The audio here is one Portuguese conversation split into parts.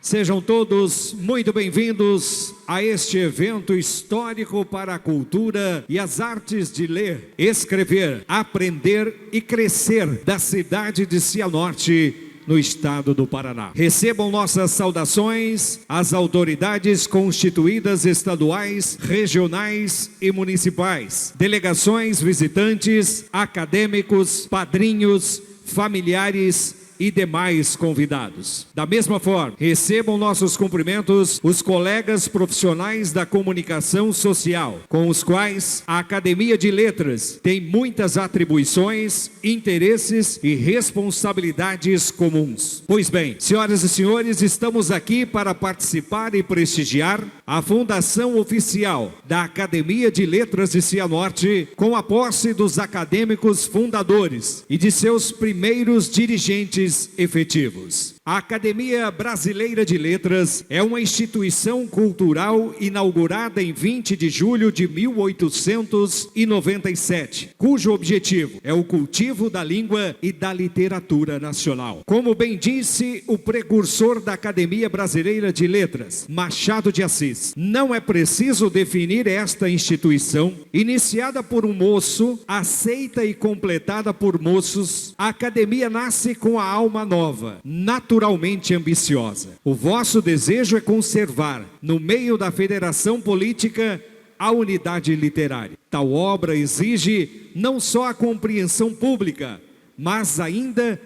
Sejam todos muito bem-vindos a este evento histórico para a cultura e as artes de ler, escrever, aprender e crescer da cidade de Cianorte, no estado do Paraná. Recebam nossas saudações às autoridades constituídas estaduais, regionais e municipais, delegações, visitantes, acadêmicos, padrinhos, familiares e demais convidados. Da mesma forma, recebam nossos cumprimentos os colegas profissionais da comunicação social, com os quais a Academia de Letras tem muitas atribuições, interesses e responsabilidades comuns. Pois bem, senhoras e senhores, estamos aqui para participar e prestigiar a fundação oficial da Academia de Letras de Cianorte, com a posse dos acadêmicos fundadores e de seus primeiros dirigentes efetivos. A Academia Brasileira de Letras é uma instituição cultural inaugurada em 20 de julho de 1897, cujo objetivo é o cultivo da língua e da literatura nacional. Como bem disse o precursor da Academia Brasileira de Letras, Machado de Assis, não é preciso definir esta instituição, iniciada por um moço, aceita e completada por moços. A Academia nasce com a alma nova, naturalmente ambiciosa. O vosso desejo é conservar, no meio da federação política, a unidade literária. Tal obra exige não só a compreensão pública, mas ainda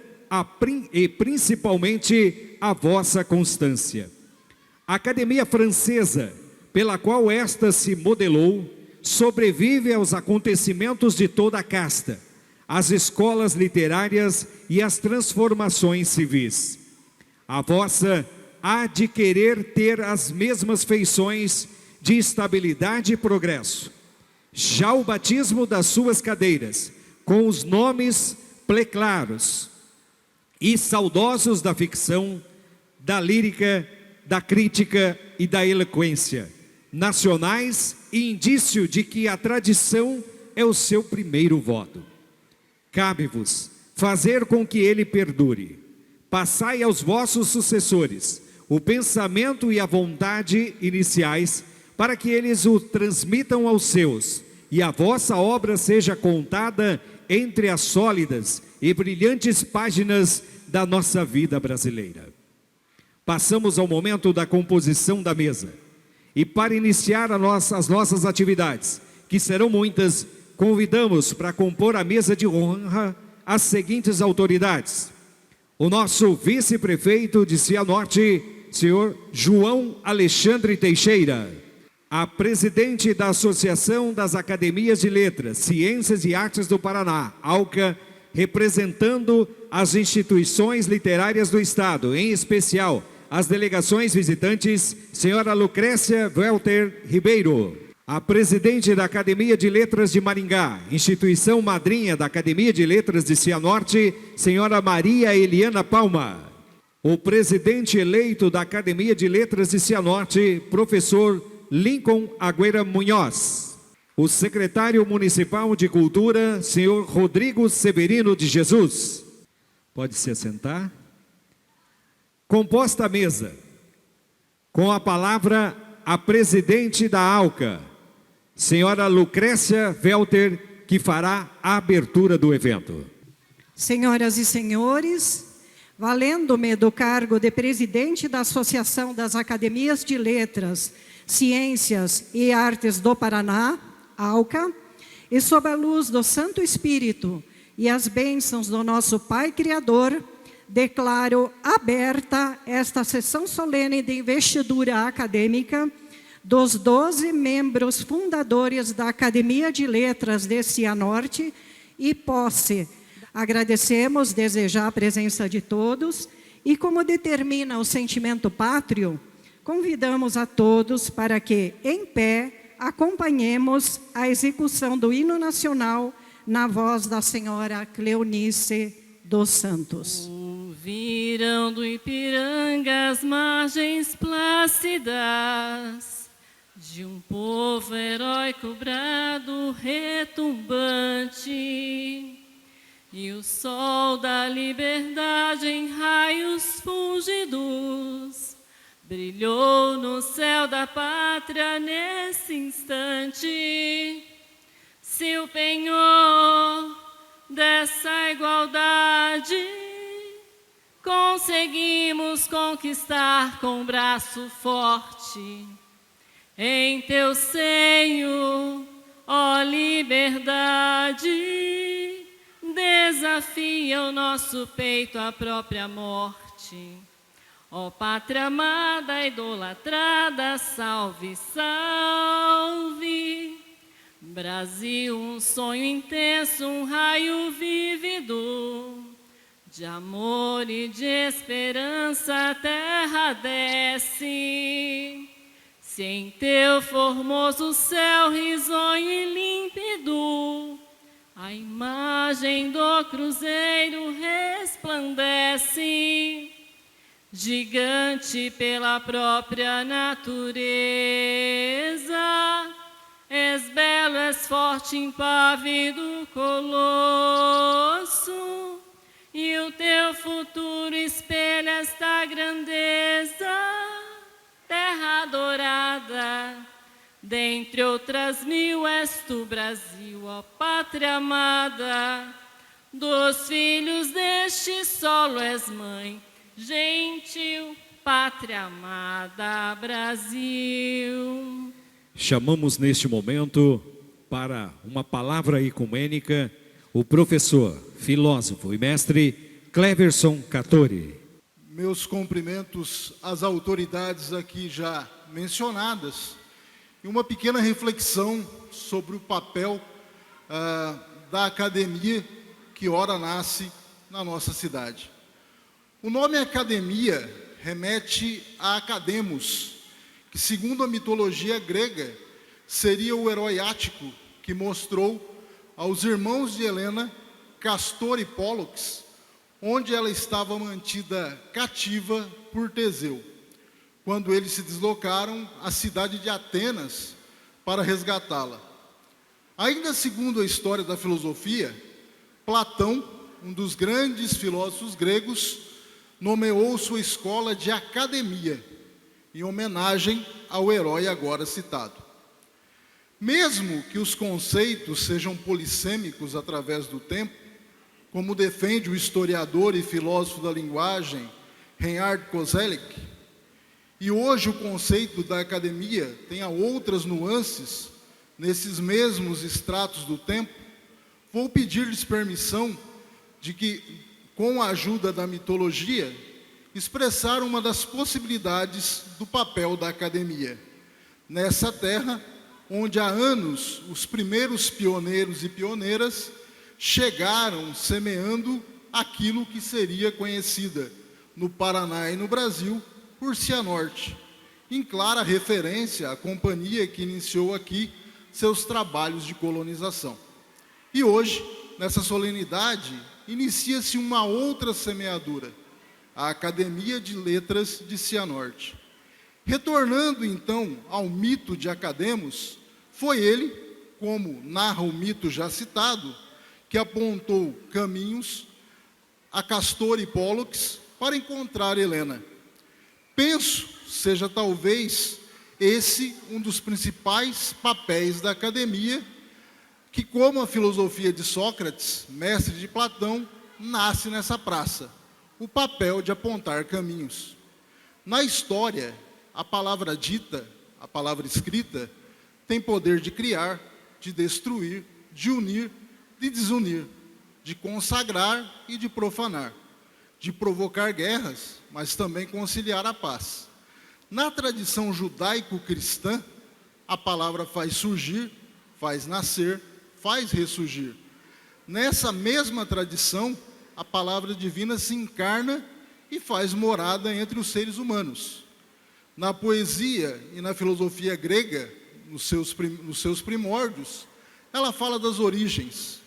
e principalmente a vossa constância. A Academia Francesa, pela qual esta se modelou, sobrevive aos acontecimentos de toda a casta, as escolas literárias e as transformações civis. A vossa há de querer ter as mesmas feições de estabilidade e progresso. Já o batismo das suas cadeiras, com os nomes preclaros e saudosos da ficção, da lírica, da crítica e da eloquência, nacionais e indício de que a tradição é o seu primeiro voto. Cabe-vos fazer com que ele perdure. Passai aos vossos sucessores o pensamento e a vontade iniciais, para que eles o transmitam aos seus, e a vossa obra seja contada entre as sólidas e brilhantes páginas da nossa vida brasileira. Passamos ao momento da composição da mesa. E para iniciar as nossas atividades, que serão muitas, convidamos para compor a mesa de honra as seguintes autoridades: o nosso vice-prefeito de Cianorte, senhor João Alexandre Teixeira; a presidente da Associação das Academias de Letras, Ciências e Artes do Paraná, ALCA, representando as instituições literárias do Estado, em especial as delegações visitantes, senhora Lucrécia Welter Ribeiro; a presidente da Academia de Letras de Maringá, instituição madrinha da Academia de Letras de Cianorte, senhora Maria Eliana Palma; o presidente eleito da Academia de Letras de Cianorte, professor Lincoln Agüera Munhoz; o secretário municipal de Cultura, senhor Rodrigo Severino de Jesus. Pode se assentar. Composta a mesa, com a palavra a presidente da ALCA, senhora Lucrécia Welter, que fará a abertura do evento. Senhoras e senhores, valendo-me do cargo de presidente da Associação das Academias de Letras, Ciências e Artes do Paraná, ALCA, e sob a luz do Santo Espírito e as bênçãos do nosso Pai Criador, declaro aberta esta sessão solene de investidura acadêmica dos 12 membros fundadores da Academia de Letras de Cianorte e posse. Agradecemos, desejar a presença de todos e, como determina o sentimento pátrio, convidamos a todos para que, em pé, acompanhemos a execução do hino nacional na voz da senhora Cleonice dos Santos. Ouviram do Ipiranga as margens plácidas de um povo heróico brado retumbante, e o sol da liberdade em raios fúlgidos brilhou no céu da pátria nesse instante. Se o penhor dessa igualdade conseguimos conquistar com um braço forte, em teu seio, ó liberdade, desafia o nosso peito à própria morte. Ó pátria amada, idolatrada, salve, salve. Brasil, um sonho intenso, um raio vívido, de amor e de esperança a terra desce. Se em teu formoso céu risonho e límpido, a imagem do cruzeiro resplandece, gigante pela própria natureza, és belo, és forte, impávido colosso, e o teu futuro espelha esta grandeza. Terra adorada, dentre outras mil, és tu, Brasil, ó pátria amada. Dos filhos deste solo és mãe, gentil, pátria amada, Brasil. Chamamos neste momento para uma palavra ecumênica o professor, filósofo e mestre Cleverson Cattori. Meus cumprimentos às autoridades aqui já mencionadas e uma pequena reflexão sobre o papel da academia que ora nasce na nossa cidade. O nome academia remete a Academos, que segundo a mitologia grega seria o herói Ático que mostrou aos irmãos de Helena Castor e Pólux, onde ela estava mantida cativa por Teseu, quando eles se deslocaram à cidade de Atenas para resgatá-la. Ainda segundo a história da filosofia, Platão, um dos grandes filósofos gregos, nomeou sua escola de academia, em homenagem ao herói agora citado. Mesmo que os conceitos sejam polissêmicos através do tempo, como defende o historiador e filósofo da linguagem Reinhard Koselleck, e hoje o conceito da academia tenha outras nuances nesses mesmos estratos do tempo, vou pedir-lhes permissão de que, com a ajuda da mitologia, expressar uma das possibilidades do papel da academia nessa terra onde há anos os primeiros pioneiros e pioneiras chegaram semeando aquilo que seria conhecida no Paraná e no Brasil por Cianorte, em clara referência à companhia que iniciou aqui seus trabalhos de colonização. E hoje, nessa solenidade, inicia-se uma outra semeadura, a Academia de Letras de Cianorte. Retornando então ao mito de Academos, foi ele, como narra o mito já citado, que apontou caminhos a Castor e Pólux para encontrar Helena. Penso seja talvez esse um dos principais papéis da academia, que, como a filosofia de Sócrates, mestre de Platão, nasce nessa praça, o papel de apontar caminhos. Na história, a palavra dita, a palavra escrita, tem poder de criar, de destruir, de unir, de desunir, de consagrar e de profanar, de provocar guerras, mas também conciliar a paz. Na tradição judaico-cristã, a palavra faz surgir, faz nascer, faz ressurgir. Nessa mesma tradição, a palavra divina se encarna e faz morada entre os seres humanos. Na poesia e na filosofia grega, nos seus primórdios, ela fala das origens.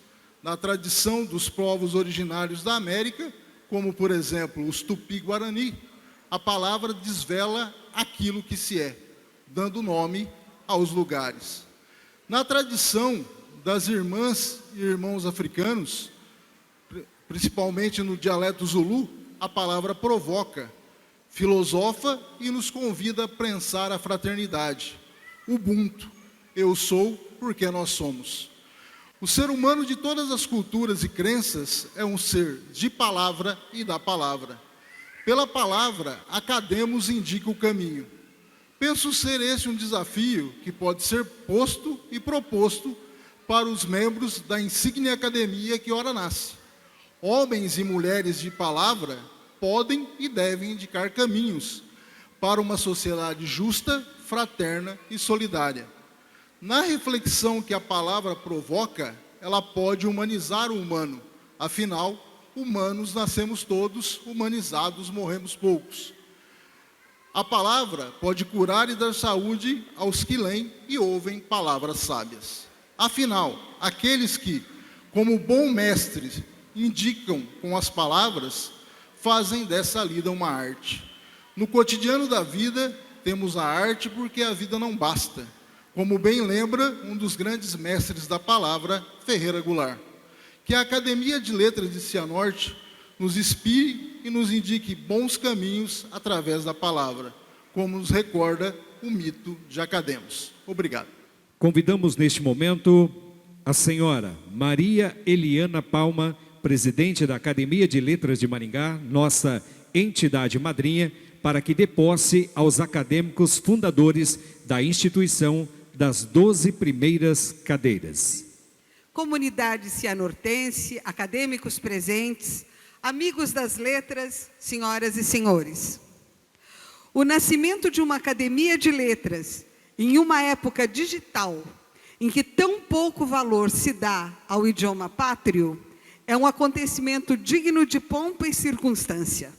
Na tradição dos povos originários da América, como, por exemplo, os Tupi-Guarani, a palavra desvela aquilo que se é, dando nome aos lugares. Na tradição das irmãs e irmãos africanos, principalmente no dialeto Zulu, a palavra provoca, filosofa e nos convida a prensar a fraternidade. Ubuntu, eu sou porque nós somos. O ser humano de todas as culturas e crenças é um ser de palavra e da palavra. Pela palavra, a Cademos indica o caminho. Penso ser esse um desafio que pode ser posto e proposto para os membros da insígne academia que ora nasce. Homens e mulheres de palavra podem e devem indicar caminhos para uma sociedade justa, fraterna e solidária. Na reflexão que a palavra provoca, ela pode humanizar o humano. Afinal, humanos nascemos todos, humanizados morremos poucos. A palavra pode curar e dar saúde aos que leem e ouvem palavras sábias. Afinal, aqueles que, como bom mestre, indicam com as palavras, fazem dessa lida uma arte. No cotidiano da vida, temos a arte porque a vida não basta. Como bem lembra um dos grandes mestres da palavra, Ferreira Goulart. Que a Academia de Letras de Cianorte nos inspire e nos indique bons caminhos através da palavra, como nos recorda o mito de Academos. Obrigado. Convidamos neste momento a senhora Maria Eliana Palma, presidente da Academia de Letras de Maringá, nossa entidade madrinha, para que dê posse aos acadêmicos fundadores da instituição das 12 primeiras cadeiras. Comunidade cianortense, acadêmicos presentes, amigos das letras, senhoras e senhores. O nascimento de uma academia de letras em uma época digital, em que tão pouco valor se dá ao idioma pátrio, é um acontecimento digno de pompa e circunstância.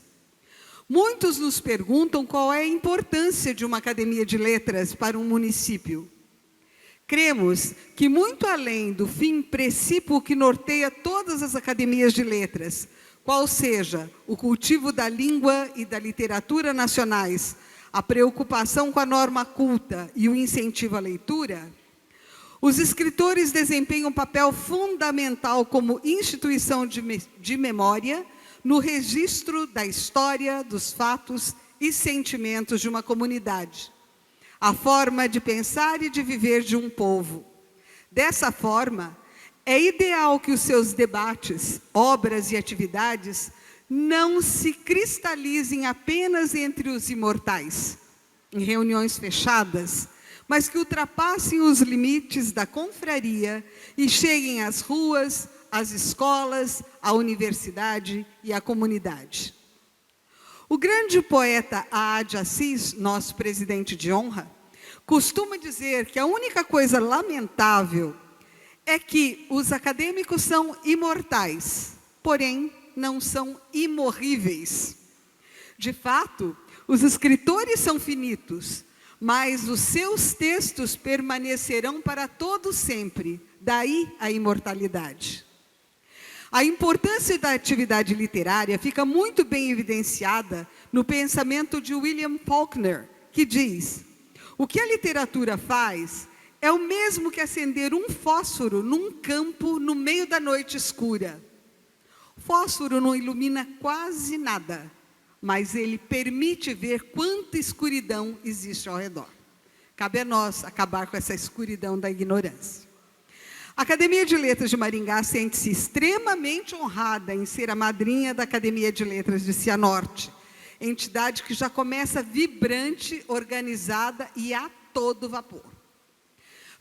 Muitos nos perguntam qual é a importância de uma academia de letras para um município. Cremos que, muito além do fim princípio que norteia todas as academias de letras, qual seja o cultivo da língua e da literatura nacionais, a preocupação com a norma culta e o incentivo à leitura, os escritores desempenham um papel fundamental como instituição de memória no registro da história, dos fatos e sentimentos de uma comunidade. A forma de pensar e de viver de um povo. Dessa forma, é ideal que os seus debates, obras e atividades não se cristalizem apenas entre os imortais, em reuniões fechadas, mas que ultrapassem os limites da confraria e cheguem às ruas, às escolas, à universidade e à comunidade. O grande poeta Aá de Assis, nosso presidente de honra, costuma dizer que a única coisa lamentável é que os acadêmicos são imortais, porém não são imorríveis. De fato, os escritores são finitos, mas os seus textos permanecerão para todo sempre, daí a imortalidade. A importância da atividade literária fica muito bem evidenciada no pensamento de William Faulkner, que diz: o que a literatura faz é o mesmo que acender um fósforo num campo no meio da noite escura. O fósforo não ilumina quase nada, mas ele permite ver quanta escuridão existe ao redor. Cabe a nós acabar com essa escuridão da ignorância. A Academia de Letras de Maringá sente-se extremamente honrada em ser a madrinha da Academia de Letras de Cianorte, entidade que já começa vibrante, organizada e a todo vapor.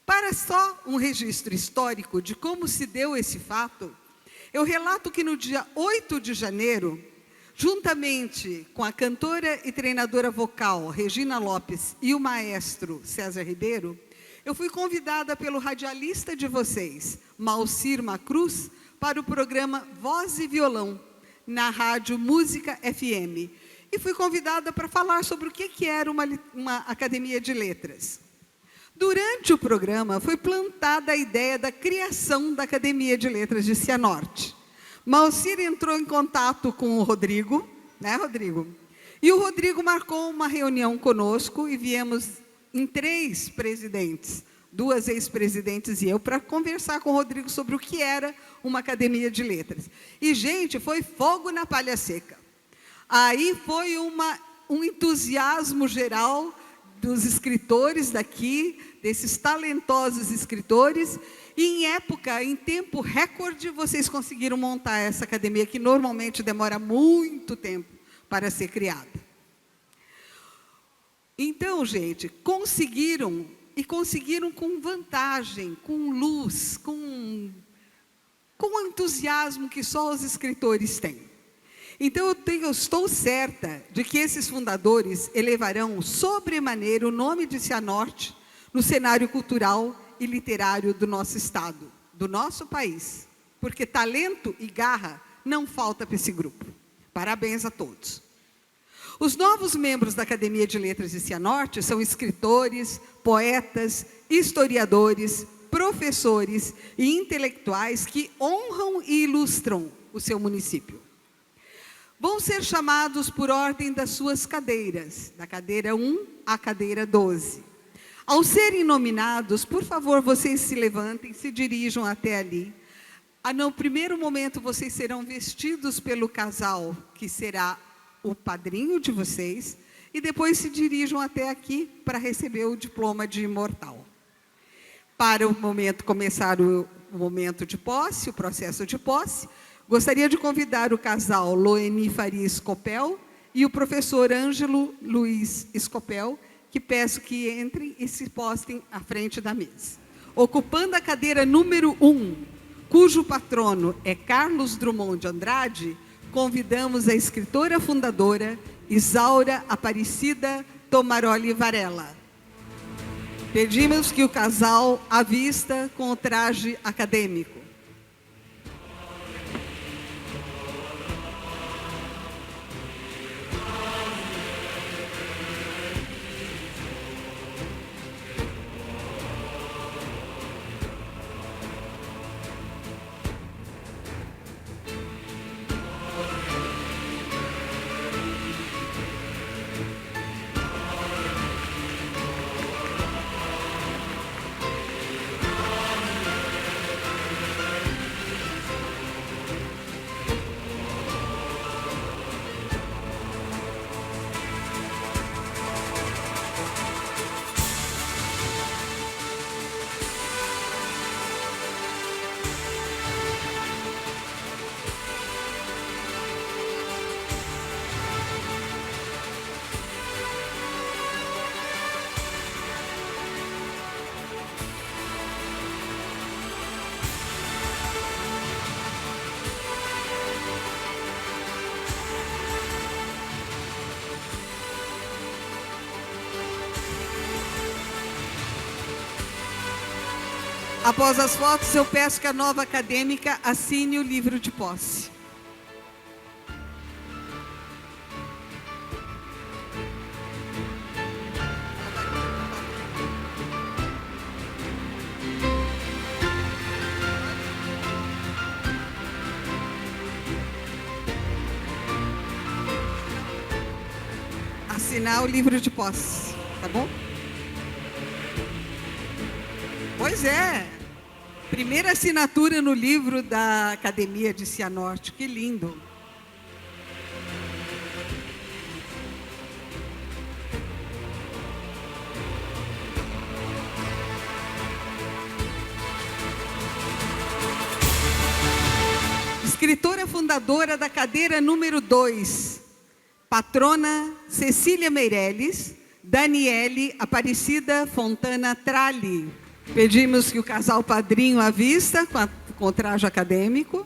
Para só um registro histórico de como se deu esse fato, eu relato que no dia 8 de janeiro, juntamente com a cantora e treinadora vocal Regina Lopes e o maestro César Ribeiro, eu fui convidada pelo radialista de vocês, Malcir Macruz, para o programa Voz e Violão, na rádio Música FM. E fui convidada para falar sobre o que era uma academia de letras. Durante o programa, foi plantada a ideia da criação da Academia de Letras de Cianorte. Malcir entrou em contato com o Rodrigo, né, Rodrigo? E o Rodrigo marcou uma reunião conosco e viemos em 3 presidentes, 2 ex-presidentes e eu, para conversar com o Rodrigo sobre o que era uma academia de letras. E, gente, foi fogo na palha seca. Aí foi uma um entusiasmo geral dos escritores daqui, desses talentosos escritores, e em tempo recorde, vocês conseguiram montar essa academia, que normalmente demora muito tempo para ser criada. Então, gente, conseguiram com vantagem, com luz, com o entusiasmo que só os escritores têm. Então, eu estou certa de que esses fundadores elevarão sobremaneira o nome de Cianorte no cenário cultural e literário do nosso estado, do nosso país. Porque talento e garra não falta para esse grupo. Parabéns a todos. Os novos membros da Academia de Letras de Cianorte são escritores, poetas, historiadores, professores e intelectuais que honram e ilustram o seu município. Vão ser chamados por ordem das suas cadeiras, da cadeira 1 à cadeira 12. Ao serem nominados, por favor, vocês se levantem, se dirijam até ali. No primeiro momento, vocês serão vestidos pelo casal, que será o padrinho de vocês, e depois se dirijam até aqui para receber o diploma de imortal. Para o momento começar o momento de posse, o processo de posse, gostaria de convidar o casal Loeni Faria Escopel e o professor Ângelo Luiz Escopel, que peço que entrem e se postem à frente da mesa. Ocupando a cadeira número 1, cujo patrono é Carlos Drummond de Andrade, convidamos a escritora fundadora Isaura Aparecida Tomaroli Varela. Pedimos que o casal avista com o traje acadêmico. Após as fotos, eu peço que a nova acadêmica assine o livro de posse. Assinar o livro de posse, tá bom? Pois é. Primeira assinatura no livro da Academia de Cianorte, que lindo. Escritora fundadora da cadeira número 2, patrona Cecília Meirelles, Daniele Aparecida Fontana Tralli. Pedimos que o casal padrinho avista com o traje acadêmico.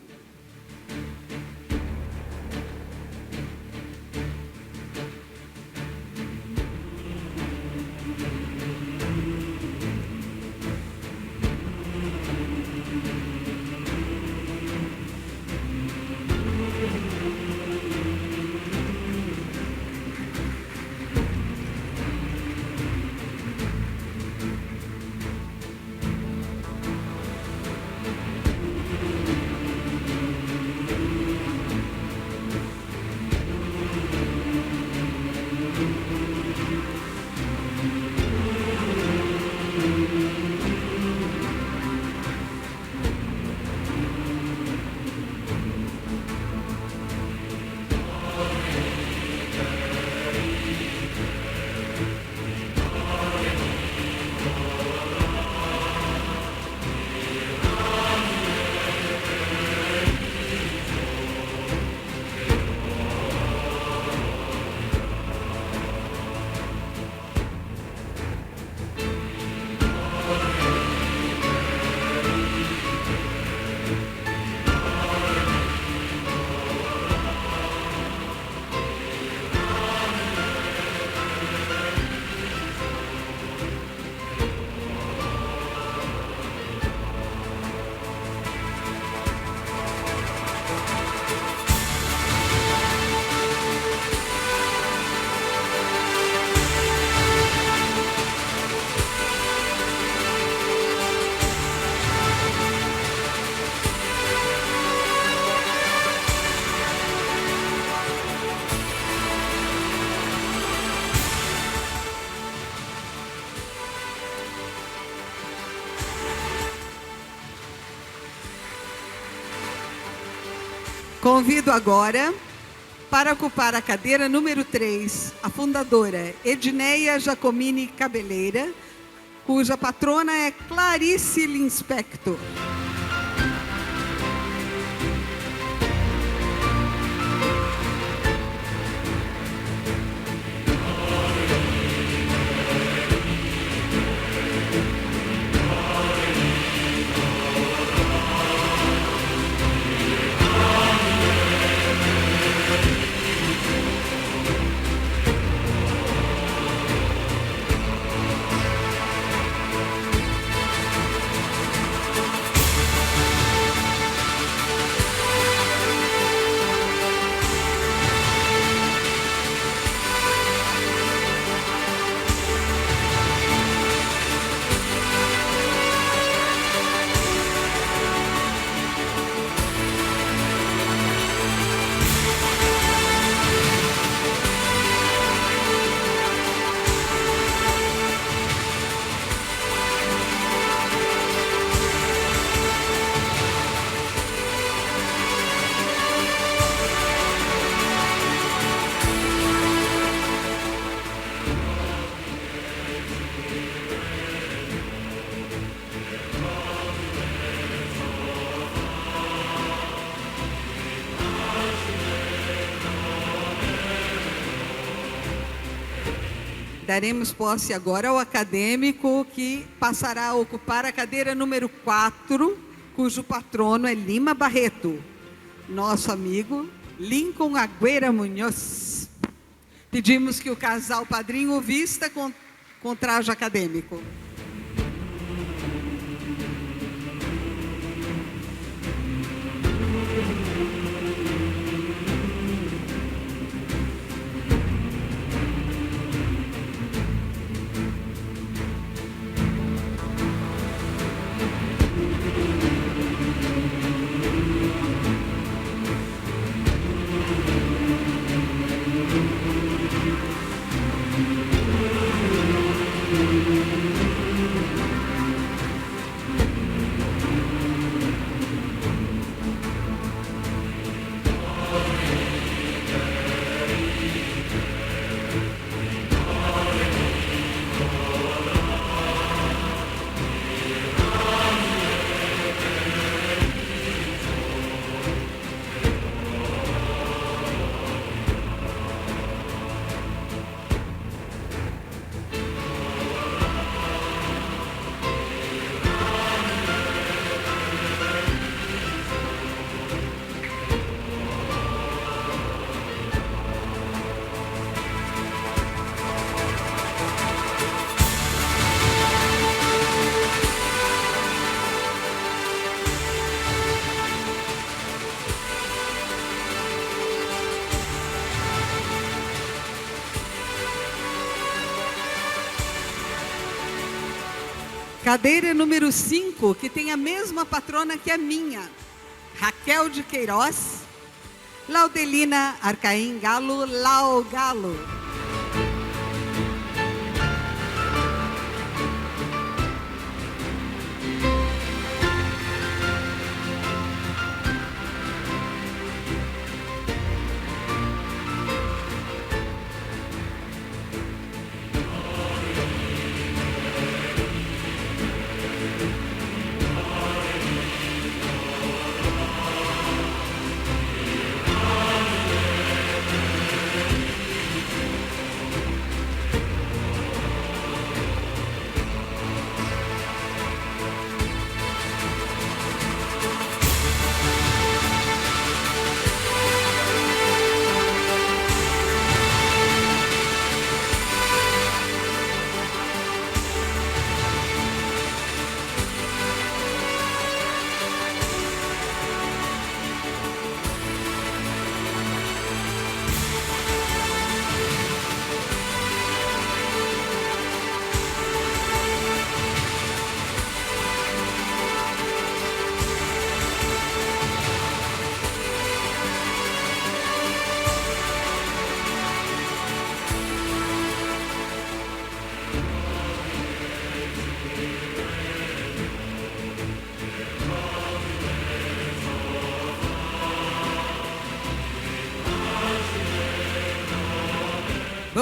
Convido agora para ocupar a cadeira número 3, a fundadora Edneia Jacomini Cabeleira, cuja patrona é Clarice Linspector. Daremos posse agora ao acadêmico que passará a ocupar a cadeira número 4, cujo patrono é Lima Barreto, nosso amigo Lincoln Agüera Munhoz. Pedimos que o casal padrinho o vista com traje acadêmico. Cadeira número 5, que tem a mesma patrona que a minha, Raquel de Queiroz, Laudelina Arcaim Galo, Lau Galo.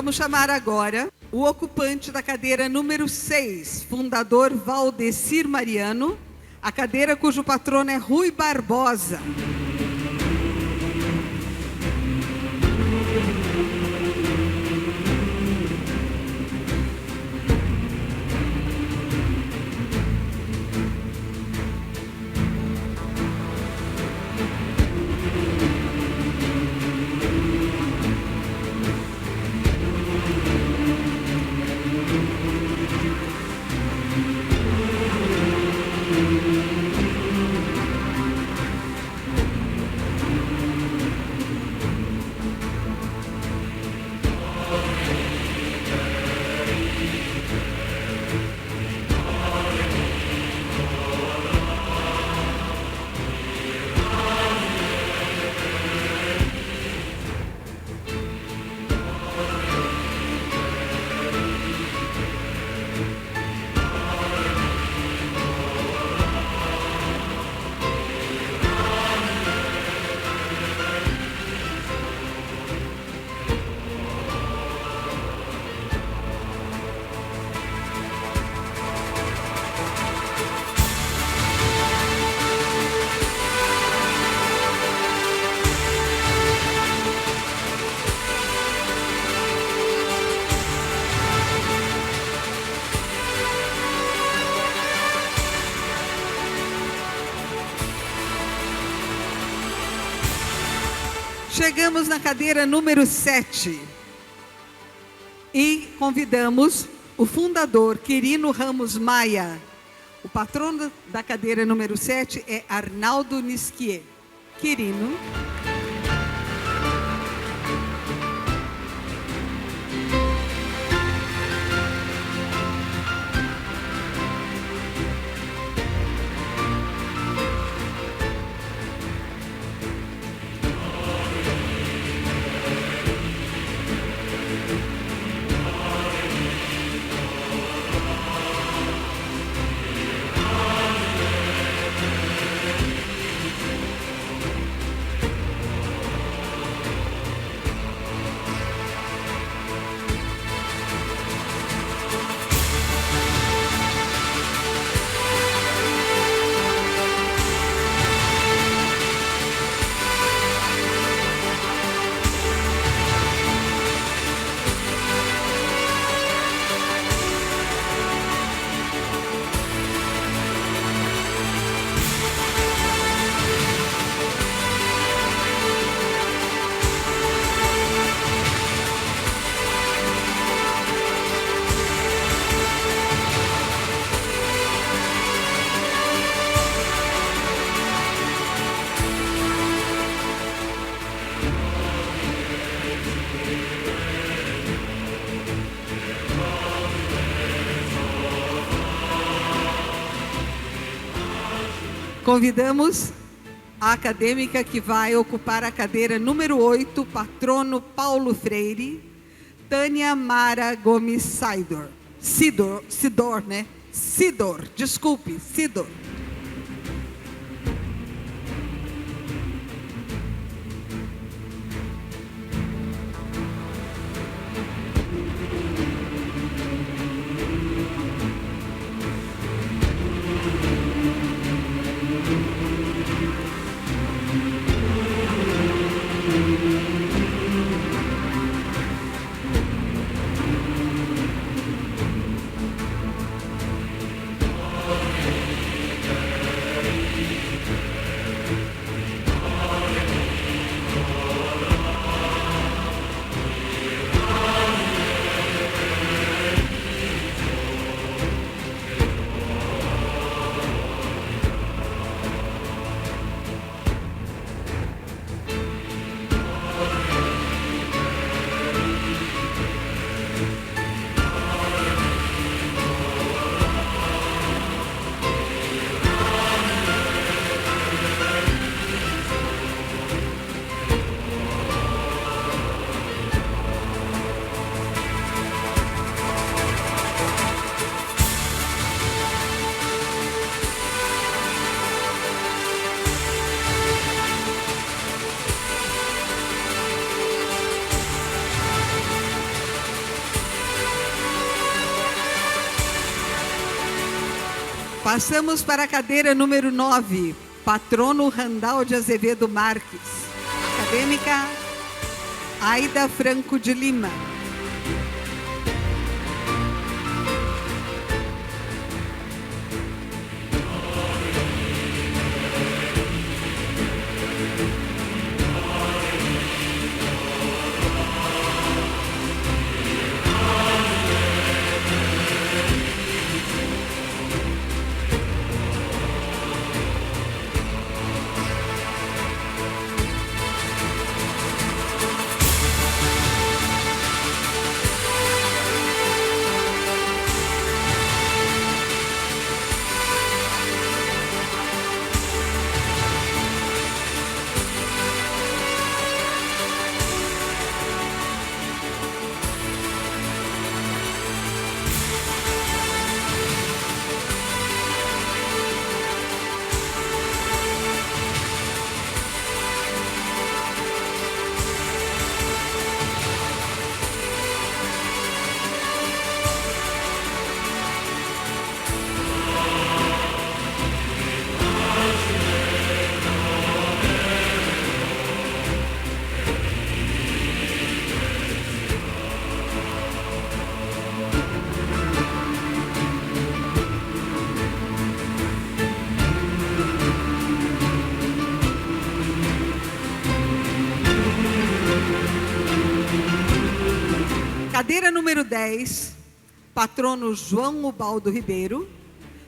Vamos chamar agora o ocupante da cadeira número 6, fundador Valdecir Mariano, a cadeira cujo patrono é Rui Barbosa. Chegamos na cadeira número 7 e convidamos o fundador Quirino Ramos Maia. O patrono da cadeira número 7 é Arnaldo Nisquier. Quirino. Convidamos a acadêmica que vai ocupar a cadeira número 8, patrono Paulo Freire, Tânia Mara Gomes Sidor. Sidor, né? Sidor, desculpe, Sidor. Passamos para a cadeira número 9, patrono Randal de Azevedo Marques. Acadêmica Aida Franco de Lima. Cadeira número 10, patrono João Ubaldo Ribeiro.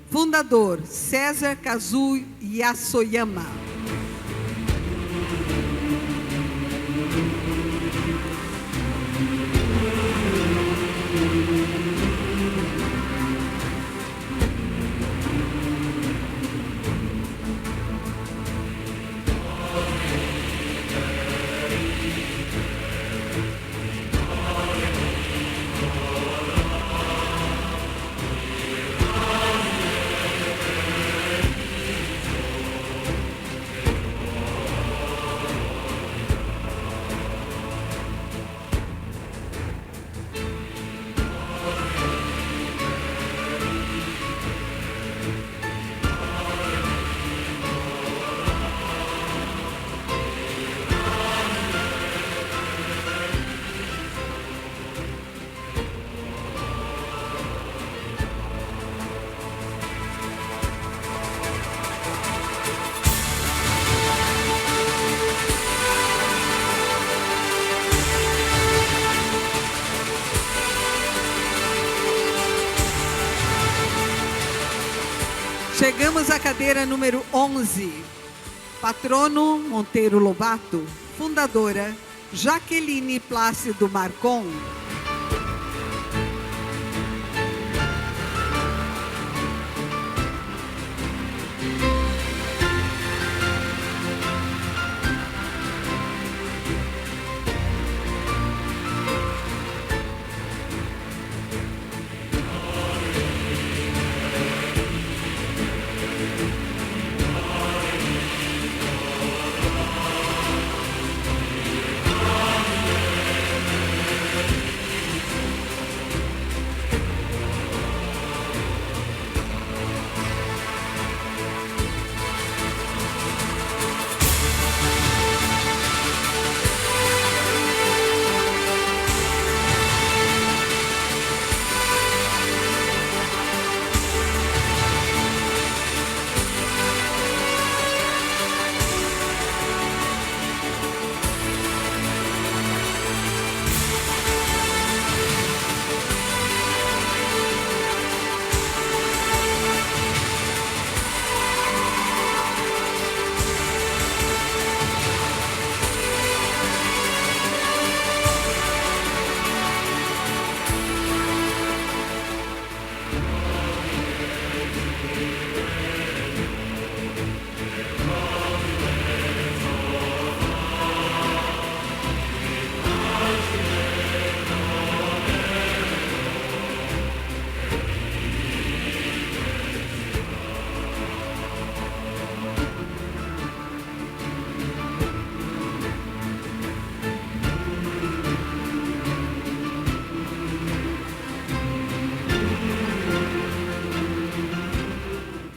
Fundador César Kazu Yasoyama. Chegamos à cadeira número 11, patrono Monteiro Lobato. Fundadora Jaqueline Plácido Marcon.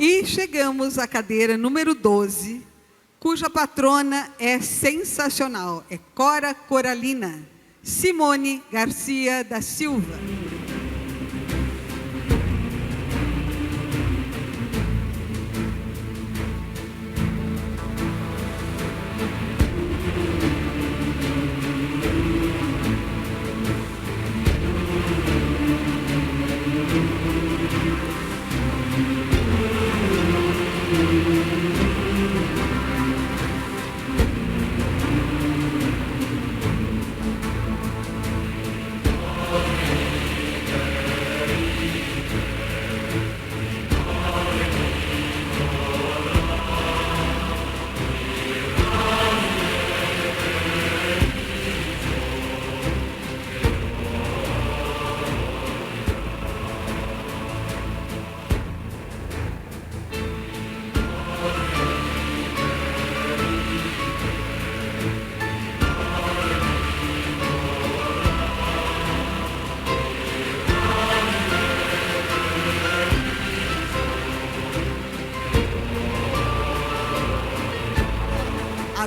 E chegamos à cadeira número 12, cuja patrona é sensacional, é Cora Coralina Simone Garcia da Silva.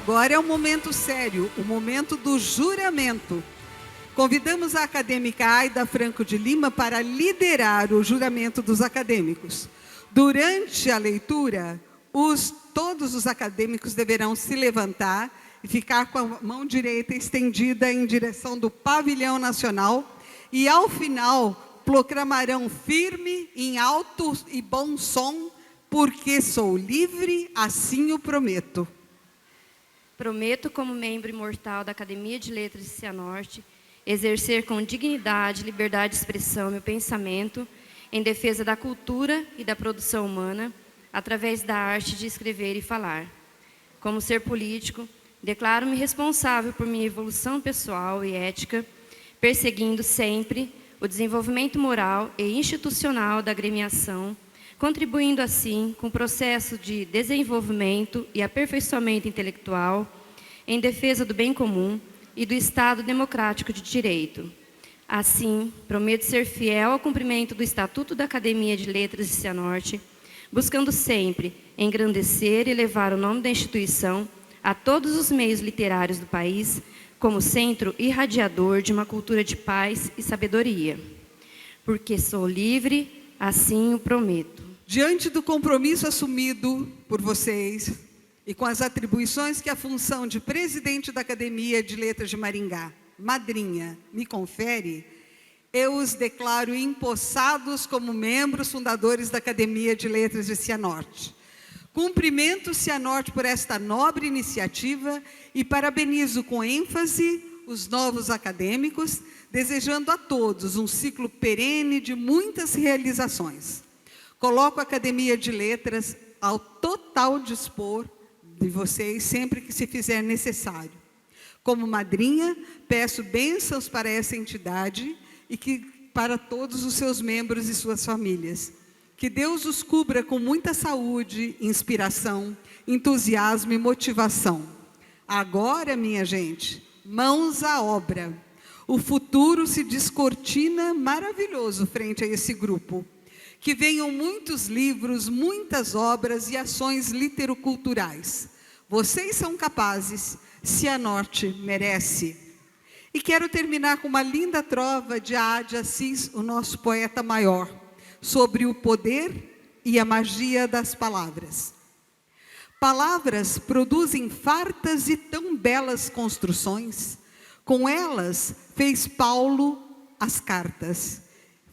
Agora é o momento sério, o momento do juramento. Convidamos a acadêmica Aida Franco de Lima para liderar o juramento dos acadêmicos. Durante a leitura, todos os acadêmicos deverão se levantar e ficar com a mão direita estendida em direção do pavilhão nacional e, ao final, proclamarão firme, em alto e bom som, porque sou livre, assim o prometo. Prometo, como membro imortal da Academia de Letras de Cianorte, exercer com dignidade, liberdade de expressão meu pensamento em defesa da cultura e da produção humana, através da arte de escrever e falar. Como ser político, declaro-me responsável por minha evolução pessoal e ética, perseguindo sempre o desenvolvimento moral e institucional da agremiação, contribuindo assim com o processo de desenvolvimento e aperfeiçoamento intelectual em defesa do bem comum e do Estado democrático de direito. Assim, prometo ser fiel ao cumprimento do Estatuto da Academia de Letras de Cianorte, buscando sempre engrandecer e levar o nome da instituição a todos os meios literários do país, como centro irradiador de uma cultura de paz e sabedoria. Porque sou livre, assim o prometo. Diante do compromisso assumido por vocês e com as atribuições que a função de presidente da Academia de Letras de Maringá, madrinha, me confere, eu os declaro empossados como membros fundadores da Academia de Letras de Cianorte. Cumprimento Cianorte por esta nobre iniciativa e parabenizo com ênfase os novos acadêmicos, desejando a todos um ciclo perene de muitas realizações. Coloco a Academia de Letras ao total dispor de vocês sempre que se fizer necessário. Como madrinha, peço bênçãos para essa entidade e para todos os seus membros e suas famílias. Que Deus os cubra com muita saúde, inspiração, entusiasmo e motivação. Agora, minha gente, mãos à obra. O futuro se descortina maravilhoso frente a esse grupo. Que venham muitos livros, muitas obras e ações literoculturais. Vocês são capazes, Cianorte merece. E quero terminar com uma linda trova de Ade Assis, o nosso poeta maior, sobre o poder e a magia das palavras. Palavras produzem fartas e tão belas construções. Com elas fez Paulo as cartas,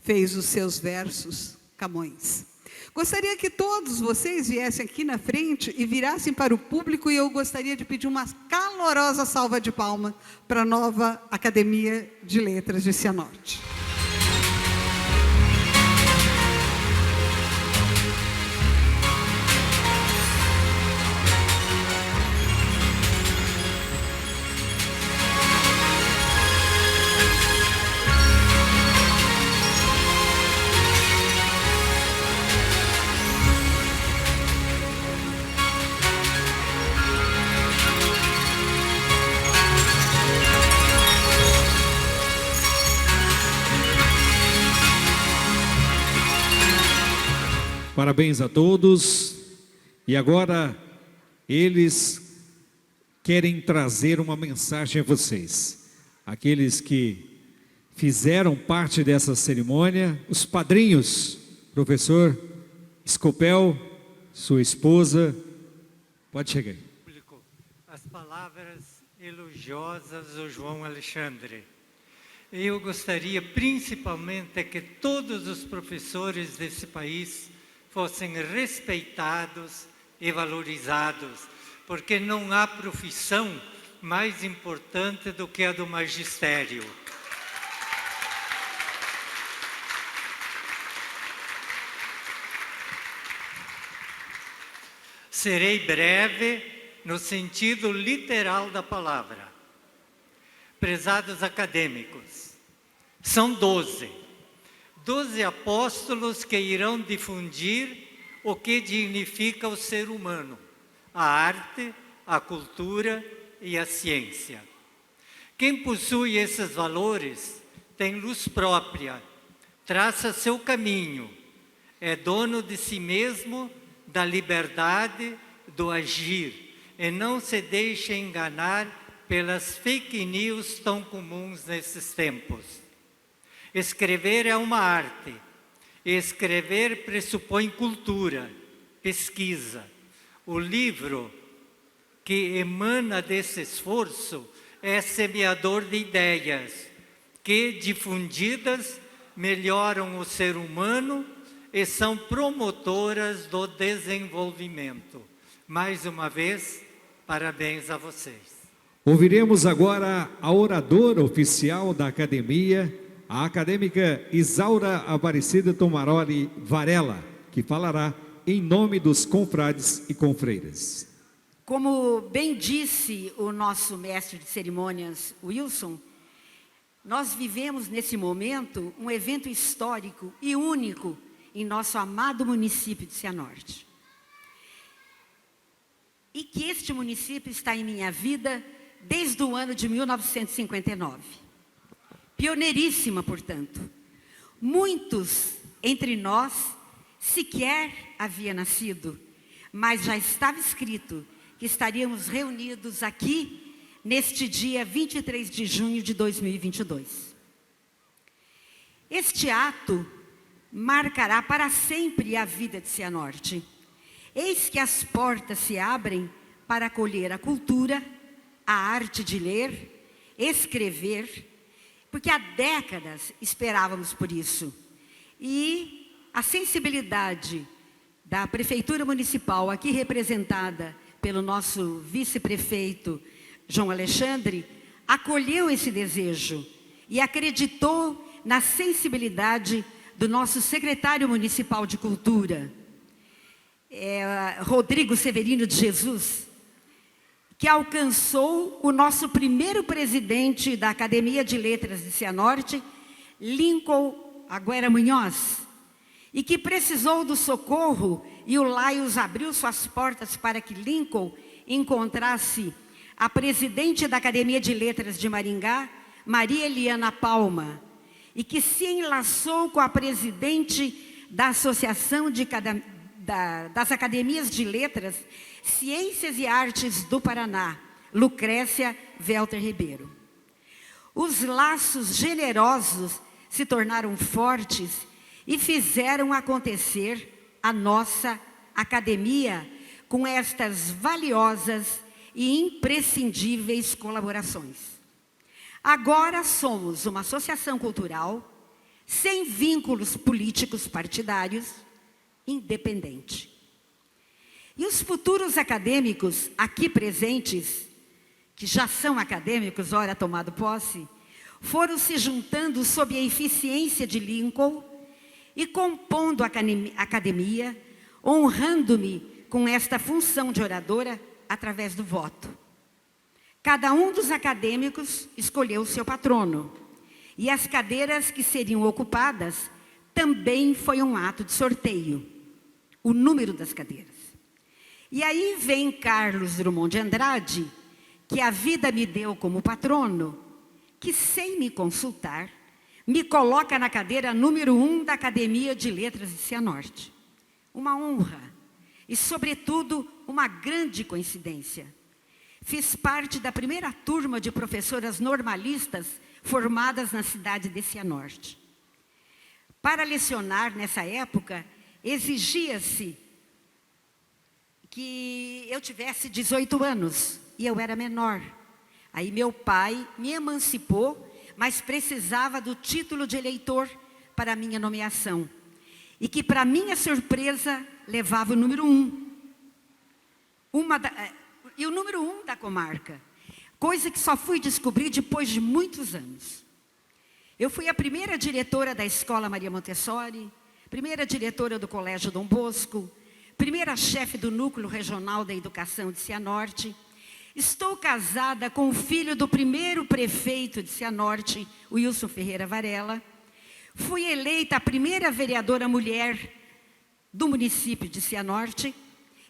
fez os seus versos Camões. Gostaria que todos vocês viessem aqui na frente e virassem para o público e eu gostaria de pedir uma calorosa salva de palmas para a nova Academia de Letras de Cianorte. Parabéns a todos. E agora eles querem trazer uma mensagem a vocês. Aqueles que fizeram parte dessa cerimônia, os padrinhos, professor Scopel, sua esposa, pode chegar aí. As palavras elogiosas do João Alexandre. Eu gostaria principalmente que todos os professores desse país fossem respeitados e valorizados, porque não há profissão mais importante do que a do magistério. Serei breve no sentido literal da palavra. Prezados acadêmicos, são 12 apóstolos que irão difundir o que dignifica o ser humano, a arte, a cultura e a ciência. Quem possui esses valores tem luz própria, traça seu caminho, é dono de si mesmo, da liberdade, do agir, e não se deixa enganar pelas fake news tão comuns nesses tempos. Escrever é uma arte. Escrever pressupõe cultura, pesquisa. O livro que emana desse esforço é semeador de ideias que, difundidas, melhoram o ser humano e são promotoras do desenvolvimento. Mais uma vez, parabéns a vocês. Ouviremos agora a oradora oficial da academia, a acadêmica Isaura Aparecida Tomaroli Varela, que falará em nome dos confrades e confreiras. Como bem disse o nosso mestre de cerimônias, Wilson, nós vivemos nesse momento um evento histórico e único em nosso amado município de Cianorte. E que este município está em minha vida desde o ano de 1959. Pioneiríssima, portanto. Muitos entre nós sequer havia nascido, mas já estava escrito que estaríamos reunidos aqui neste dia 23 de junho de 2022. Este ato marcará para sempre a vida de Cianorte. Eis que as portas se abrem para acolher a cultura, a arte de ler, escrever, porque há décadas esperávamos por isso. E a sensibilidade da Prefeitura Municipal, aqui representada pelo nosso vice-prefeito João Alexandre, acolheu esse desejo e acreditou na sensibilidade do nosso secretário municipal de cultura, Rodrigo Severino de Jesus, que alcançou o nosso primeiro presidente da Academia de Letras de Cianorte, Lincoln Agüera Munhoz, e que precisou do socorro, e o Laios abriu suas portas para que Lincoln encontrasse a presidente da Academia de Letras de Maringá, Maria Eliana Palma, e que se enlaçou com a presidente da Associação das Academias de Letras, Ciências e Artes do Paraná, Lucrécia Welter Ribeiro. Os laços generosos se tornaram fortes e fizeram acontecer a nossa academia com estas valiosas e imprescindíveis colaborações. Agora somos uma associação cultural sem vínculos políticos partidários, independente. E os futuros acadêmicos aqui presentes, que já são acadêmicos, ora tomado posse, foram se juntando sob a eficiência de Lincoln e compondo a academia, honrando-me com esta função de oradora através do voto. Cada um dos acadêmicos escolheu o seu patrono, e as cadeiras que seriam ocupadas também foi um ato de sorteio, o número das cadeiras. E aí vem Carlos Drummond de Andrade, que a vida me deu como patrono, que sem me consultar, me coloca na cadeira número 1 da Academia de Letras de Cianorte. uma honra e, sobretudo, uma grande coincidência. Fiz parte da primeira turma de professoras normalistas formadas na cidade de Cianorte. Para lecionar nessa época, exigia-se que eu tivesse 18 anos e eu era menor. Aí meu pai me emancipou, mas precisava do título de eleitor para a minha nomeação. E que, para minha surpresa, levava o número 1. E o número 1 da comarca. Coisa que só fui descobrir depois de muitos anos. Eu fui a primeira diretora da Escola Maria Montessori, primeira diretora do Colégio Dom Bosco, primeira chefe do Núcleo Regional da Educação de Cianorte. Estou casada com o filho do primeiro prefeito de Cianorte, o Wilson Ferreira Varela. Fui eleita a primeira vereadora mulher do município de Cianorte.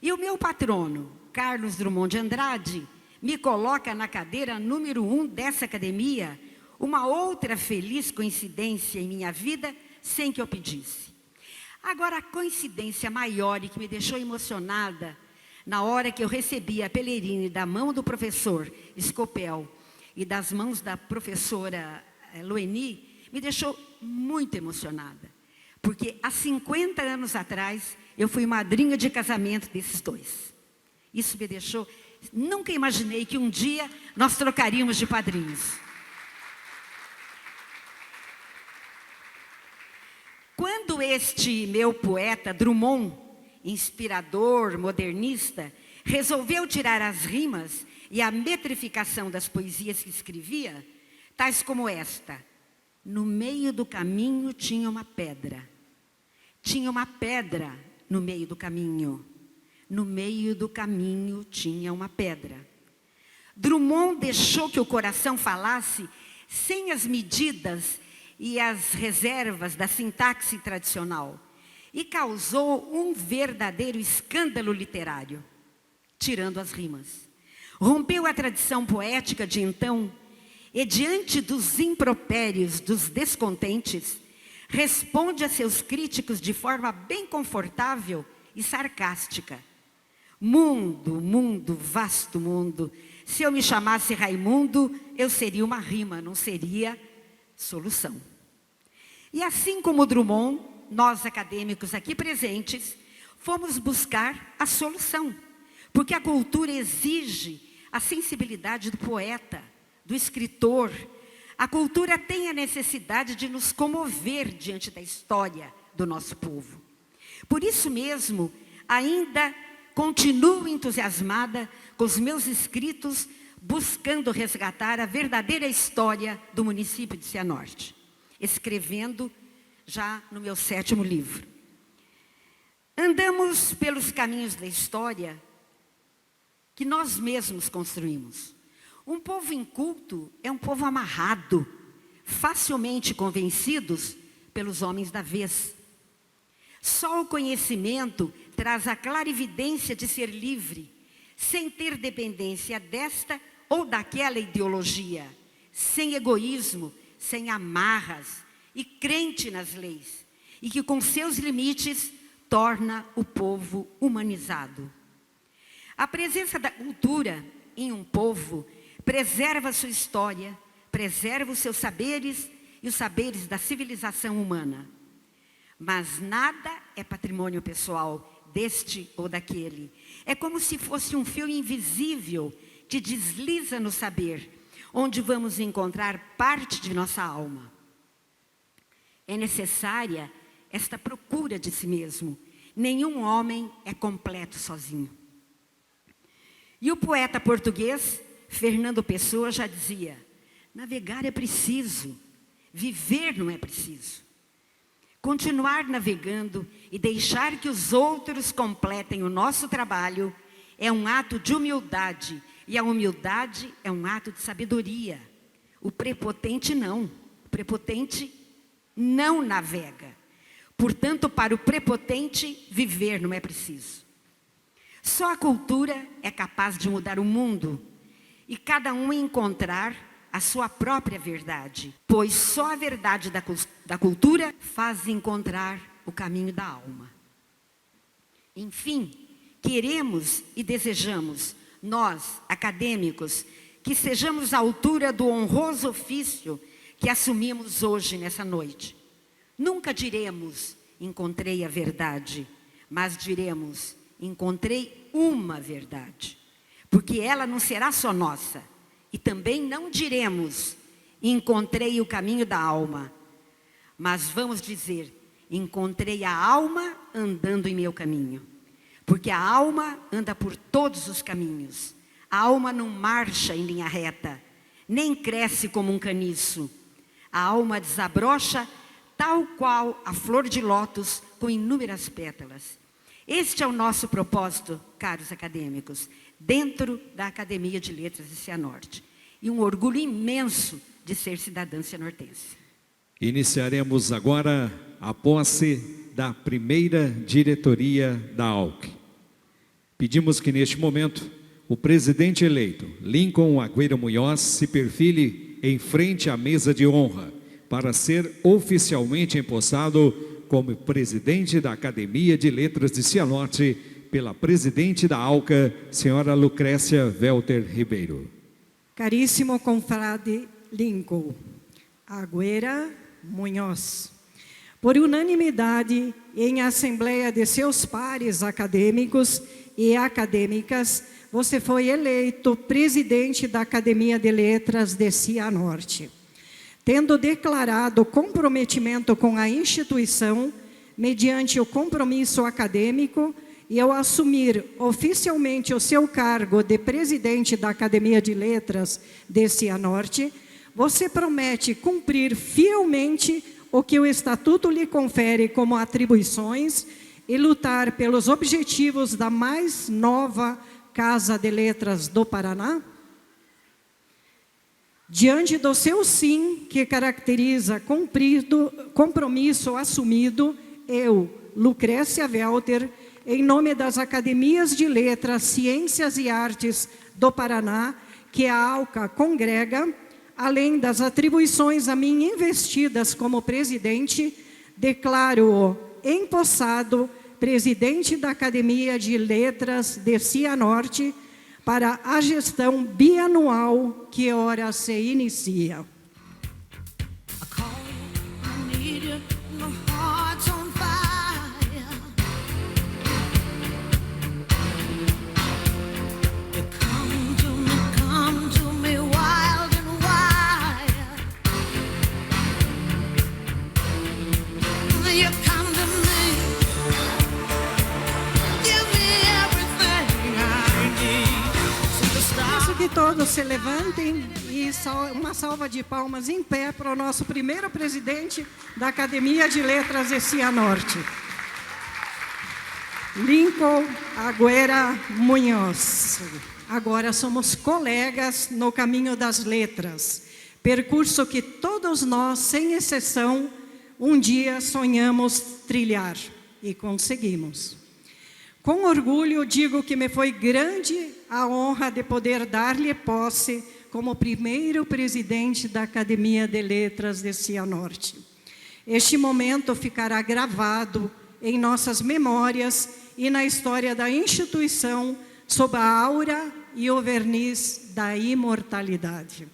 E o meu patrono, Carlos Drummond de Andrade, me coloca na cadeira número 1 dessa academia, uma outra feliz coincidência em minha vida, sem que eu pedisse. Agora, a coincidência maior e que me deixou emocionada, na hora que eu recebi a pelerine da mão do professor Scopel e das mãos da professora Loeni, me deixou muito emocionada. Porque há 50 anos atrás, eu fui madrinha de casamento desses dois. Isso me deixou... Nunca imaginei que um dia nós trocaríamos de padrinhos. Quando este meu poeta, Drummond, inspirador, modernista, resolveu tirar as rimas e a metrificação das poesias que escrevia, tais como esta: no meio do caminho tinha uma pedra. Tinha uma pedra no meio do caminho. No meio do caminho tinha uma pedra. Drummond deixou que o coração falasse sem as medidas e as reservas da sintaxe tradicional e causou um verdadeiro escândalo literário, tirando as rimas. Rompeu a tradição poética de então e, diante dos impropérios dos descontentes, responde a seus críticos de forma bem confortável e sarcástica. Mundo, mundo, vasto mundo, se eu me chamasse Raimundo, eu seria uma rima, não seria solução. E assim como Drummond, nós acadêmicos aqui presentes, fomos buscar a solução, porque a cultura exige a sensibilidade do poeta, do escritor. A cultura tem a necessidade de nos comover diante da história do nosso povo. Por isso mesmo, ainda continuo entusiasmada com os meus escritos, buscando resgatar a verdadeira história do município de Cianorte, escrevendo já no meu 7º livro. Andamos pelos caminhos da história que nós mesmos construímos. Um povo inculto é um povo amarrado, facilmente convencidos pelos homens da vez. Só o conhecimento traz a clarividência de ser livre, sem ter dependência desta ou daquela ideologia, sem egoísmo, sem amarras e crente nas leis, e que com seus limites torna o povo humanizado. A presença da cultura em um povo preserva a sua história, preserva os seus saberes e os saberes da civilização humana. Mas nada é patrimônio pessoal deste ou daquele. É como se fosse um fio invisível que desliza no saber, onde vamos encontrar parte de nossa alma. É necessária esta procura de si mesmo. Nenhum homem é completo sozinho. E o poeta português, Fernando Pessoa, já dizia: navegar é preciso, viver não é preciso. Continuar navegando e deixar que os outros completem o nosso trabalho é um ato de humildade, e a humildade é um ato de sabedoria. O prepotente não. O prepotente não navega. Portanto, para o prepotente, viver não é preciso. Só a cultura é capaz de mudar o mundo e cada um encontrar a sua própria verdade, pois só a verdade da cultura faz encontrar o caminho da alma. Enfim, queremos e desejamos, nós, acadêmicos, que sejamos à altura do honroso ofício que assumimos hoje, nessa noite. Nunca diremos, encontrei a verdade, mas diremos, encontrei uma verdade. Porque ela não será só nossa. E também não diremos, encontrei o caminho da alma. Mas vamos dizer, encontrei a alma andando em meu caminho. Porque a alma anda por todos os caminhos. A alma não marcha em linha reta, nem cresce como um caniço. A alma desabrocha tal qual a flor de lótus com inúmeras pétalas. Este é o nosso propósito, caros acadêmicos, dentro da Academia de Letras de Cianorte. E um orgulho imenso de ser cidadã cianortense. Iniciaremos agora a posse da primeira diretoria da AUC. Pedimos que neste momento o presidente eleito, Lincoln Agüera Munhoz, se perfile em frente à mesa de honra para ser oficialmente empossado como presidente da Academia de Letras de Cianorte pela presidente da ALCA, senhora Lucrécia Welter Ribeiro. Caríssimo confrade Lincoln Agüera Munhoz, por unanimidade em assembleia de seus pares acadêmicos e acadêmicas, você foi eleito presidente da Academia de Letras de Cianorte. Tendo declarado comprometimento com a instituição, mediante o compromisso acadêmico, e ao assumir oficialmente o seu cargo de presidente da Academia de Letras de Cianorte, você promete cumprir fielmente o que o Estatuto lhe confere como atribuições e lutar pelos objetivos da mais nova Casa de Letras do Paraná? Diante do seu sim, que caracteriza compromisso assumido, eu, Lucrécia Welter, em nome das Academias de Letras, Ciências e Artes do Paraná, que a ALCA congrega, além das atribuições a mim investidas como presidente, declaro-o empossado presidente da Academia de Letras de Cianorte para a gestão bianual que ora se inicia. Que todos se levantem e uma salva de palmas em pé para o nosso primeiro presidente da Academia de Letras de Cianorte, Lincoln Agüera Munhoz. Agora somos colegas no caminho das letras, percurso que todos nós, sem exceção, um dia sonhamos trilhar e conseguimos. Com orgulho digo que me foi grande a honra de poder dar-lhe posse como primeiro presidente da Academia de Letras de Cianorte. Este momento ficará gravado em nossas memórias e na história da instituição sob a aura e o verniz da imortalidade.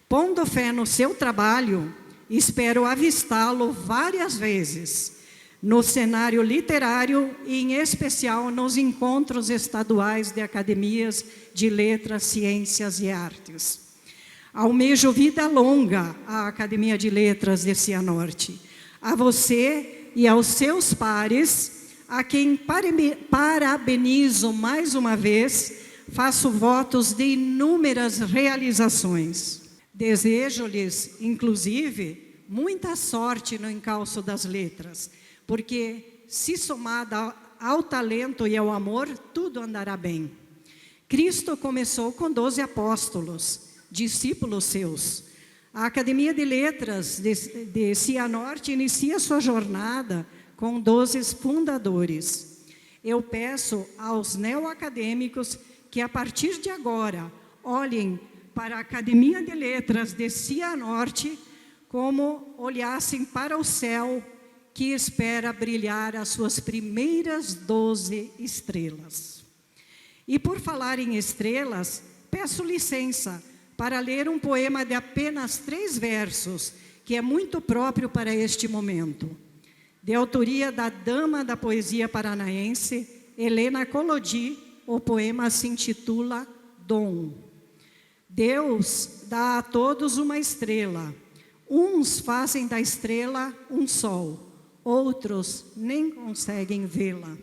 Pondo fé no seu trabalho, espero avistá-lo várias vezes no cenário literário e, em especial, nos encontros estaduais de academias de letras, ciências e artes. Almejo vida longa à Academia de Letras de Cianorte, a você e aos seus pares, a quem parabenizo mais uma vez, faço votos de inúmeras realizações. Desejo-lhes, inclusive, muita sorte no encalço das letras, porque, se somada ao talento e ao amor, tudo andará bem. Cristo começou com 12 apóstolos, discípulos seus. A Academia de Letras de Cianorte inicia sua jornada com 12 fundadores. Eu peço aos neoacadêmicos que, a partir de agora, olhem para a Academia de Letras de Cianorte como olhassem para o céu, que espera brilhar as suas primeiras 12 estrelas. E por falar em estrelas, peço licença para ler um poema de apenas 3 versos, que é muito próprio para este momento. De autoria da dama da poesia paranaense, Helena Collodi, o poema se intitula Dom. Deus dá a todos uma estrela. Uns fazem da estrela um sol, outros nem conseguem vê-la.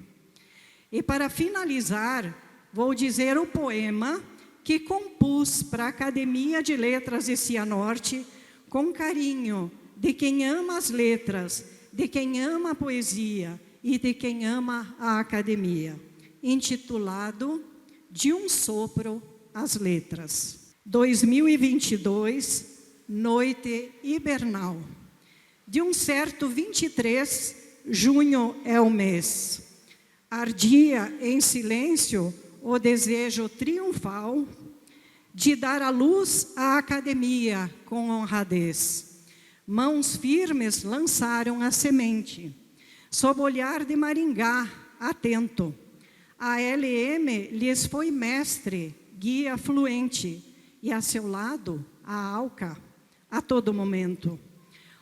E para finalizar, vou dizer o poema que compus para a Academia de Letras de Cianorte, com carinho de quem ama as letras, de quem ama a poesia e de quem ama a academia, intitulado De um Sopro as Letras. 2022, noite hibernal. De um certo 23, junho é o mês. Ardia em silêncio o desejo triunfal de dar à luz à academia com honradez. Mãos firmes lançaram a semente, sob olhar de Maringá, atento. A LM lhes foi mestre, guia fluente, e a seu lado, a ALCA, a todo momento.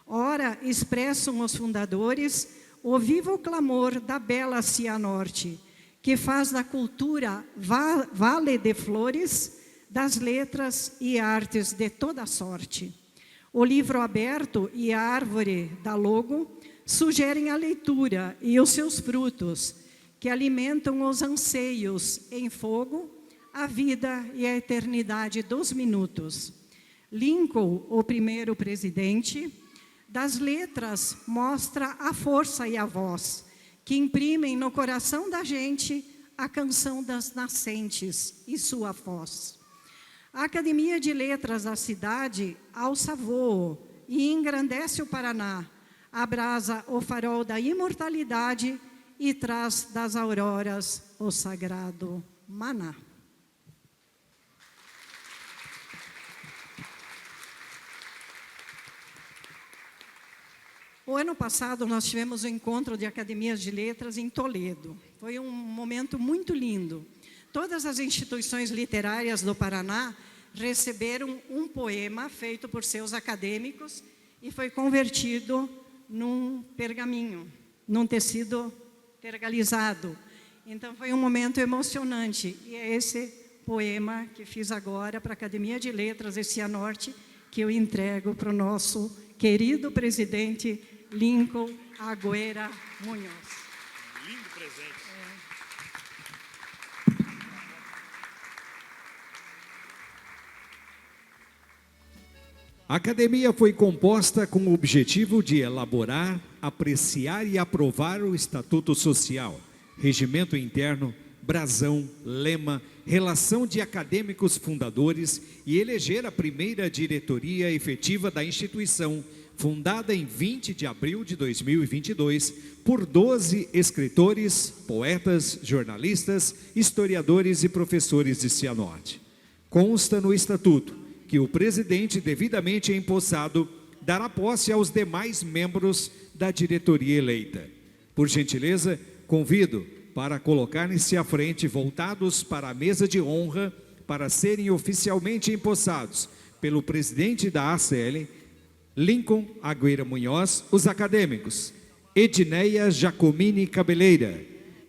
Ora, expressam os fundadores o vivo clamor da bela Cianorte, que faz da cultura vale de flores, das letras e artes de toda sorte. O livro aberto e a árvore da logo sugerem a leitura e os seus frutos, que alimentam os anseios em fogo, a vida e a eternidade dos minutos. Lincoln, o primeiro presidente, das letras mostra a força e a voz, que imprimem no coração da gente a canção das nascentes e sua voz. A Academia de Letras da cidade alça voo e engrandece o Paraná, abrasa o farol da imortalidade e traz das auroras o sagrado maná. O ano passado nós tivemos um encontro de academias de letras em Toledo. Foi um momento muito lindo. Todas as instituições literárias do Paraná receberam um poema feito por seus acadêmicos e foi convertido num pergaminho, num tecido pergalizado. Então foi um momento emocionante. E é esse poema que fiz agora para a Academia de Letras de Cianorte que eu entrego para o nosso querido presidente Lincoln Agüera Munhoz. Lindo presente. A academia foi composta com o objetivo de elaborar, apreciar e aprovar o Estatuto Social, regimento interno, brasão, lema, relação de acadêmicos fundadores e eleger a primeira diretoria efetiva da instituição, fundada em 20 de abril de 2022, por 12 escritores, poetas, jornalistas, historiadores e professores de Cianorte. Consta no Estatuto que o presidente devidamente empossado dará posse aos demais membros da diretoria eleita. Por gentileza, convido para colocarem-se à frente, voltados para a mesa de honra, para serem oficialmente empossados pelo presidente da ACL, Lincoln Agüera Munhoz, os acadêmicos Edneia Jacomini Cabeleira,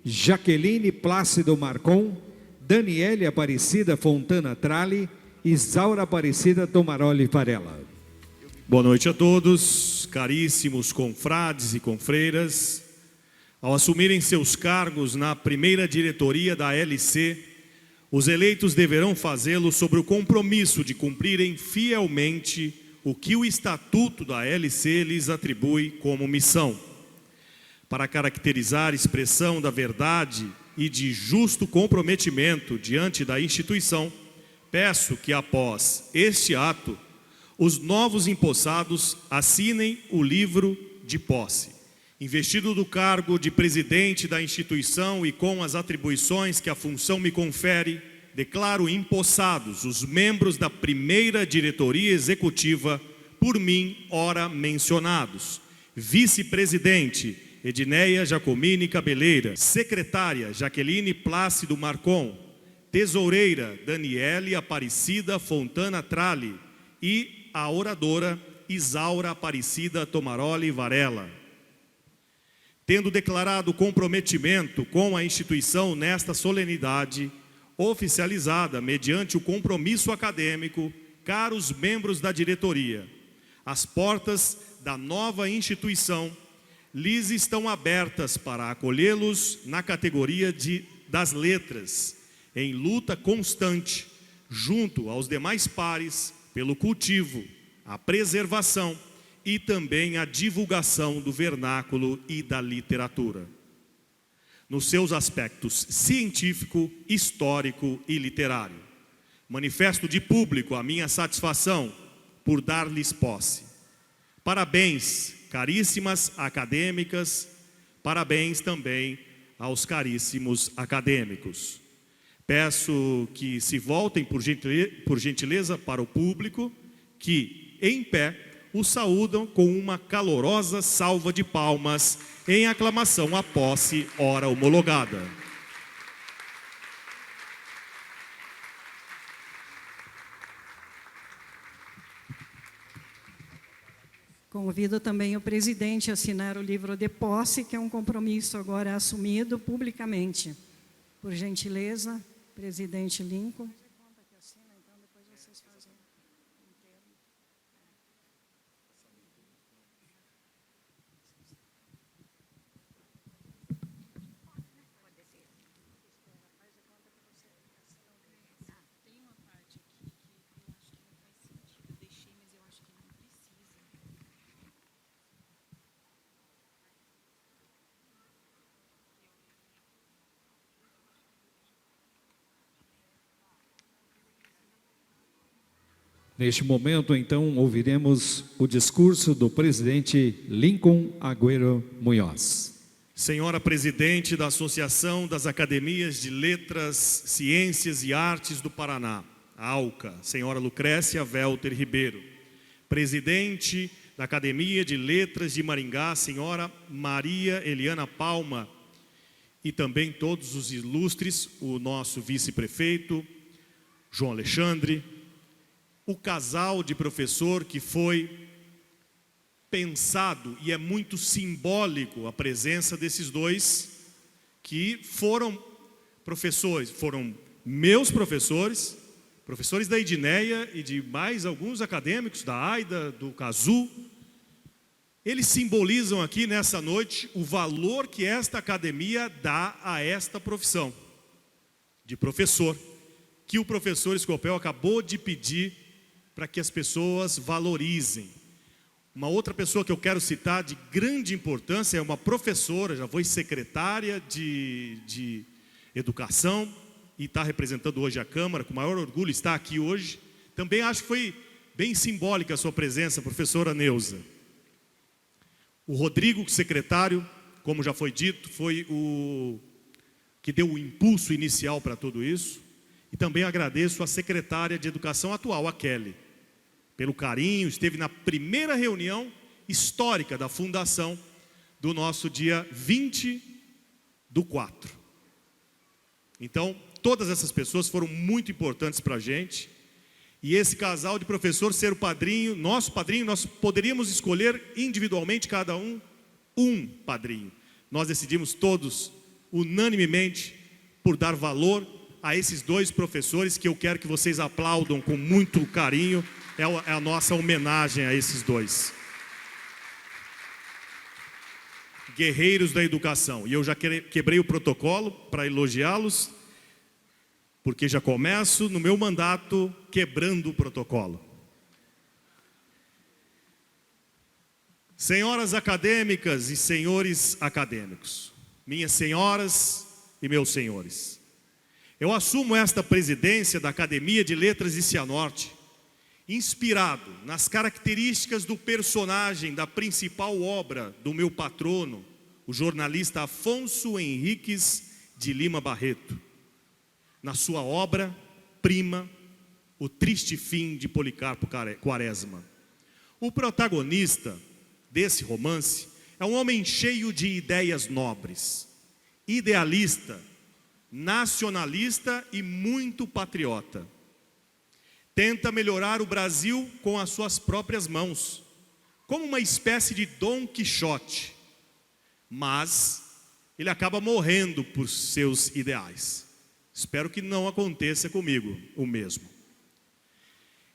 Jaqueline Plácido Marcon, Daniele Aparecida Fontana Trali, Isaura Aparecida Tomaroli Varela. Boa noite a todos, caríssimos confrades e confreiras. Ao assumirem seus cargos na primeira diretoria da LC, os eleitos deverão fazê-lo sobre o compromisso de cumprirem fielmente o que o Estatuto da LC lhes atribui como missão. Para caracterizar a expressão da verdade e de justo comprometimento diante da instituição, peço que após este ato, os novos empossados assinem o livro de posse. Investido do cargo de presidente da instituição e com as atribuições que a função me confere, declaro empossados os membros da primeira diretoria executiva, por mim ora mencionados, Vice-presidente, Edneia Jacomini Cabeleira. Secretária, Jaqueline Plácido Marcon. Tesoureira, Daniele Aparecida Fontana Trali. E a oradora, Isaura Aparecida Tomaroli Varela. Tendo declarado comprometimento com a instituição nesta solenidade, oficializada mediante o compromisso acadêmico, caros membros da diretoria, as portas da nova instituição lhes estão abertas para acolhê-los na categoria das letras, em luta constante, junto aos demais pares, pelo cultivo, a preservação e também a divulgação do vernáculo e da literatura, nos seus aspectos científico, histórico e literário. Manifesto de público a minha satisfação por dar-lhes posse. Parabéns, caríssimas acadêmicas, parabéns também aos caríssimos acadêmicos. Peço que se voltem por gentileza para o público, que, em pé, o saúdam com uma calorosa salva de palmas em aclamação à posse ora homologada. Convido também o presidente a assinar o livro de posse, que é um compromisso agora assumido publicamente. Por gentileza, presidente Lincoln. Neste momento, então, ouviremos o discurso do presidente Lincoln Agüero Munhoz. Senhora presidente da Associação das Academias de Letras, Ciências e Artes do Paraná, a ALCA, senhora Lucrécia Welter Ribeiro. Presidente da Academia de Letras de Maringá, senhora Maria Eliana Palma. E também todos os ilustres, o nosso vice-prefeito, João Alexandre, o casal de professor que foi pensado, e é muito simbólico a presença desses dois, que foram professores, foram meus professores, professores da Edneia e de mais alguns acadêmicos, da AIDA, do CASU. Eles simbolizam aqui nessa noite o valor que esta academia dá a esta profissão de professor, que o professor Escopel acabou de pedir para que as pessoas valorizem. Uma outra pessoa que eu quero citar de grande importância é uma professora, já foi secretária de Educação e está representando hoje a Câmara, com maior orgulho está aqui hoje. Também acho que foi bem simbólica a sua presença, professora Neuza. O Rodrigo, secretário, como já foi dito, foi o que deu o impulso inicial para tudo isso. E também agradeço a secretária de Educação atual, a Kelly, pelo carinho, esteve na primeira reunião histórica da fundação do nosso dia 20/4. Então, todas essas pessoas foram muito importantes para a gente. E esse casal de professor ser o padrinho, nós poderíamos escolher individualmente cada um padrinho. Nós decidimos todos, unanimemente, por dar valor a esses dois professores, que eu quero que vocês aplaudam com muito carinho. É a nossa homenagem a esses dois guerreiros da educação. E eu já quebrei o protocolo para elogiá-los, porque já começo no meu mandato quebrando o protocolo. Senhoras acadêmicas e senhores acadêmicos, minhas senhoras e meus senhores, eu assumo esta presidência da Academia de Letras de Cianorte, inspirado nas características do personagem da principal obra do meu patrono, o jornalista Afonso Henriques de Lima Barreto, na sua obra prima, O Triste Fim de Policarpo Quaresma. O protagonista desse romance é um homem cheio de ideias nobres, idealista, nacionalista e muito patriota. Tenta melhorar o Brasil com as suas próprias mãos, como uma espécie de Dom Quixote, mas ele acaba morrendo por seus ideais. Espero que não aconteça comigo o mesmo.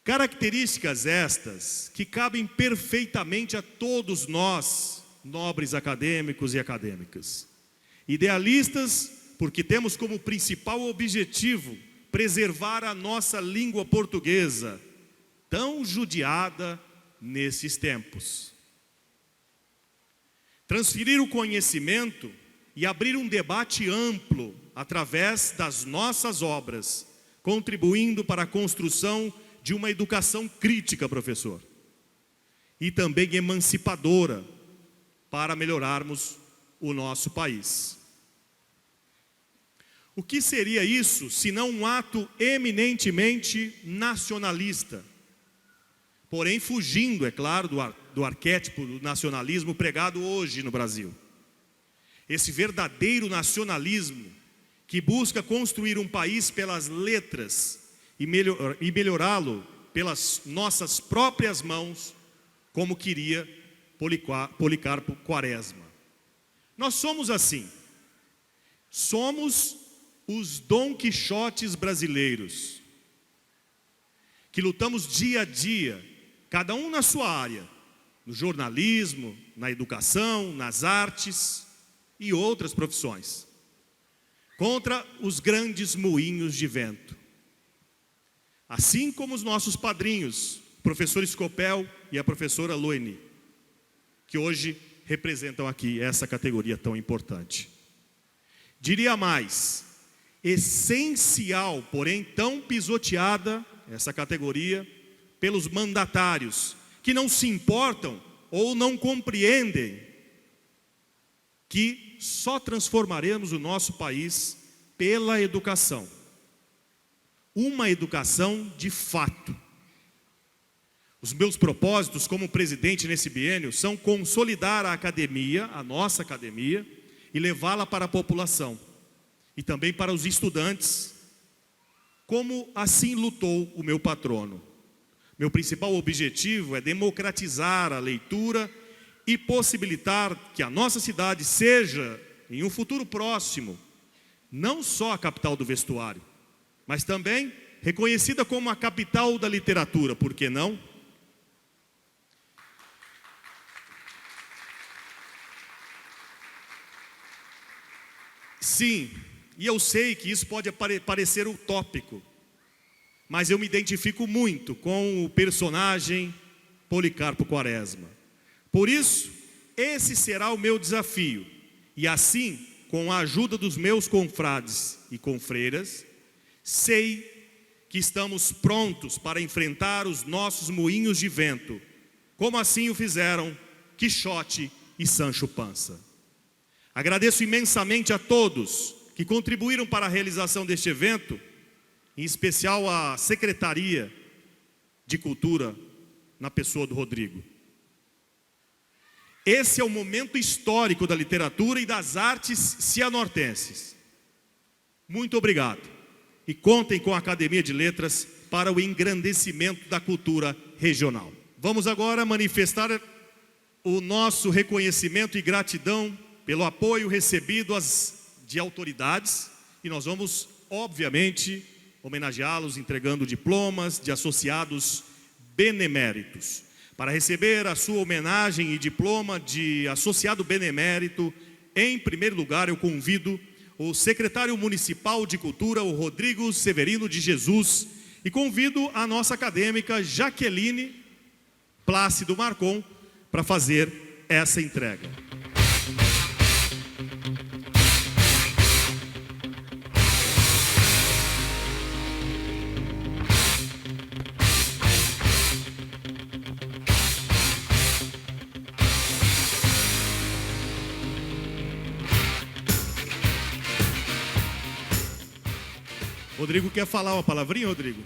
Características estas que cabem perfeitamente a todos nós, nobres acadêmicos e acadêmicas. Idealistas, porque temos como principal objetivo preservar a nossa língua portuguesa, tão judiada nesses tempos. Transferir o conhecimento e abrir um debate amplo através das nossas obras, contribuindo para a construção de uma educação crítica, professor, e também emancipadora, para melhorarmos o nosso país. O que seria isso, senão um ato eminentemente nacionalista? Porém, fugindo, é claro, do arquétipo do nacionalismo pregado hoje no Brasil. Esse verdadeiro nacionalismo que busca construir um país pelas letras e melhorá-lo pelas nossas próprias mãos, como queria Policarpo Quaresma. Nós somos assim. Somos os Dom Quixotes brasileiros, que lutamos dia a dia, cada um na sua área, no jornalismo, na educação, nas artes e outras profissões, contra os grandes moinhos de vento. Assim como os nossos padrinhos, o professor Scopel e a professora Loeni, que hoje representam aqui essa categoria tão importante. Diria mais, essencial, porém tão pisoteada, essa categoria, pelos mandatários, que não se importam ou não compreendem que só transformaremos o nosso país pela educação. Uma educação de fato. Os meus propósitos como presidente nesse biênio são consolidar a academia, a nossa academia, e levá-la para a população. E também para os estudantes, como assim lutou o meu patrono. Meu principal objetivo é democratizar a leitura e possibilitar que a nossa cidade seja, em um futuro próximo, não só a capital do vestuário, mas também reconhecida como a capital da literatura, por que não? Sim, e eu sei que isso pode parecer utópico, mas eu me identifico muito com o personagem Policarpo Quaresma. Por isso, esse será o meu desafio. E assim, com a ajuda dos meus confrades e confreiras, sei que estamos prontos para enfrentar os nossos moinhos de vento, como assim o fizeram Quixote e Sancho Panza. Agradeço imensamente a todos que contribuíram para a realização deste evento, em especial a Secretaria de Cultura, na pessoa do Rodrigo. Esse é o momento histórico da literatura e das artes cianortenses. Muito obrigado. E contem com a Academia de Letras para o engrandecimento da cultura regional. Vamos agora manifestar o nosso reconhecimento e gratidão pelo apoio recebido de autoridades, e nós vamos, obviamente, homenageá-los entregando diplomas de associados beneméritos. Para receber a sua homenagem e diploma de associado benemérito, em primeiro lugar eu convido o secretário municipal de cultura, o Rodrigo Severino de Jesus, e convido a nossa acadêmica Jaqueline Plácido Marcon para fazer essa entrega. Rodrigo quer falar uma palavrinha, Rodrigo?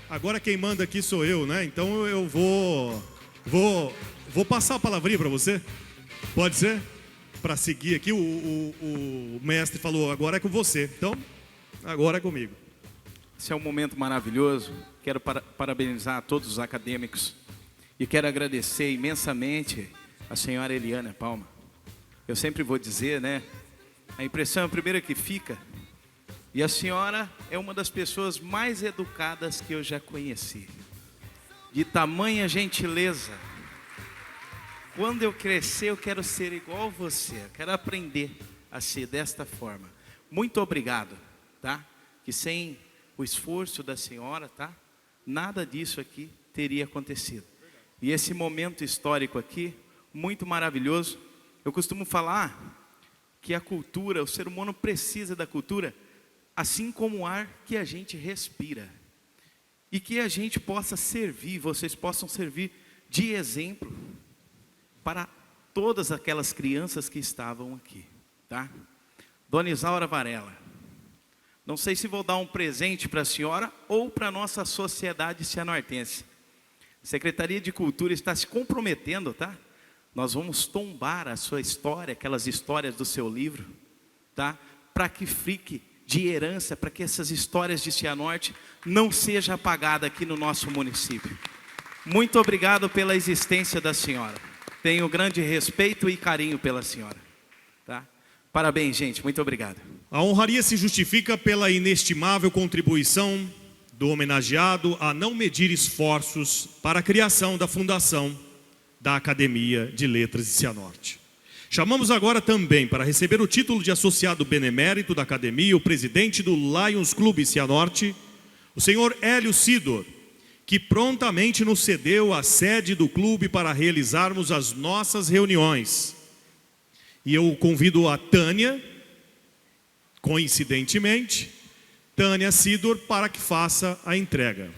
Agora quem manda aqui sou eu, né? Então eu vou Vou passar a palavrinha para você. Pode ser? Para seguir aqui, o mestre falou, agora é com você. Então, agora é comigo. Esse é um momento maravilhoso. Quero parabenizar todos os acadêmicos. E quero agradecer imensamente a senhora Eliana Palma. Eu sempre vou dizer, né? A impressão é a primeira que fica. E a senhora é uma das pessoas mais educadas que eu já conheci. De tamanha gentileza. Quando eu crescer, eu quero ser igual você. Eu quero aprender a ser desta forma. Muito obrigado, tá? Que sem o esforço da senhora, tá? Nada disso aqui teria acontecido. E esse momento histórico aqui, muito maravilhoso. Eu costumo falar que a cultura, o ser humano precisa da cultura, assim como o ar que a gente respira. E que a gente possa servir, vocês possam servir de exemplo para todas aquelas crianças que estavam aqui, tá? Dona Isaura Varela, não sei se vou dar um presente para a senhora ou para a nossa sociedade cianortense. A Secretaria de Cultura está se comprometendo, tá? Nós vamos tombar a sua história, aquelas histórias do seu livro, tá? Para que fique de herança, para que essas histórias de Cianorte não sejam apagadas aqui no nosso município. Muito obrigado pela existência da senhora. Tenho grande respeito e carinho pela senhora, tá? Parabéns, gente. Muito obrigado. A honraria se justifica pela inestimável contribuição do homenageado a não medir esforços para a criação da fundação da Academia de Letras de Cianorte. Chamamos agora também para receber o título de associado benemérito da Academia, o presidente do Lions Clube Cianorte, o senhor Hélio Sidor, que prontamente nos cedeu a sede do clube para realizarmos as nossas reuniões. E eu convido a Tânia, coincidentemente, Tânia Sidor, para que faça a entrega.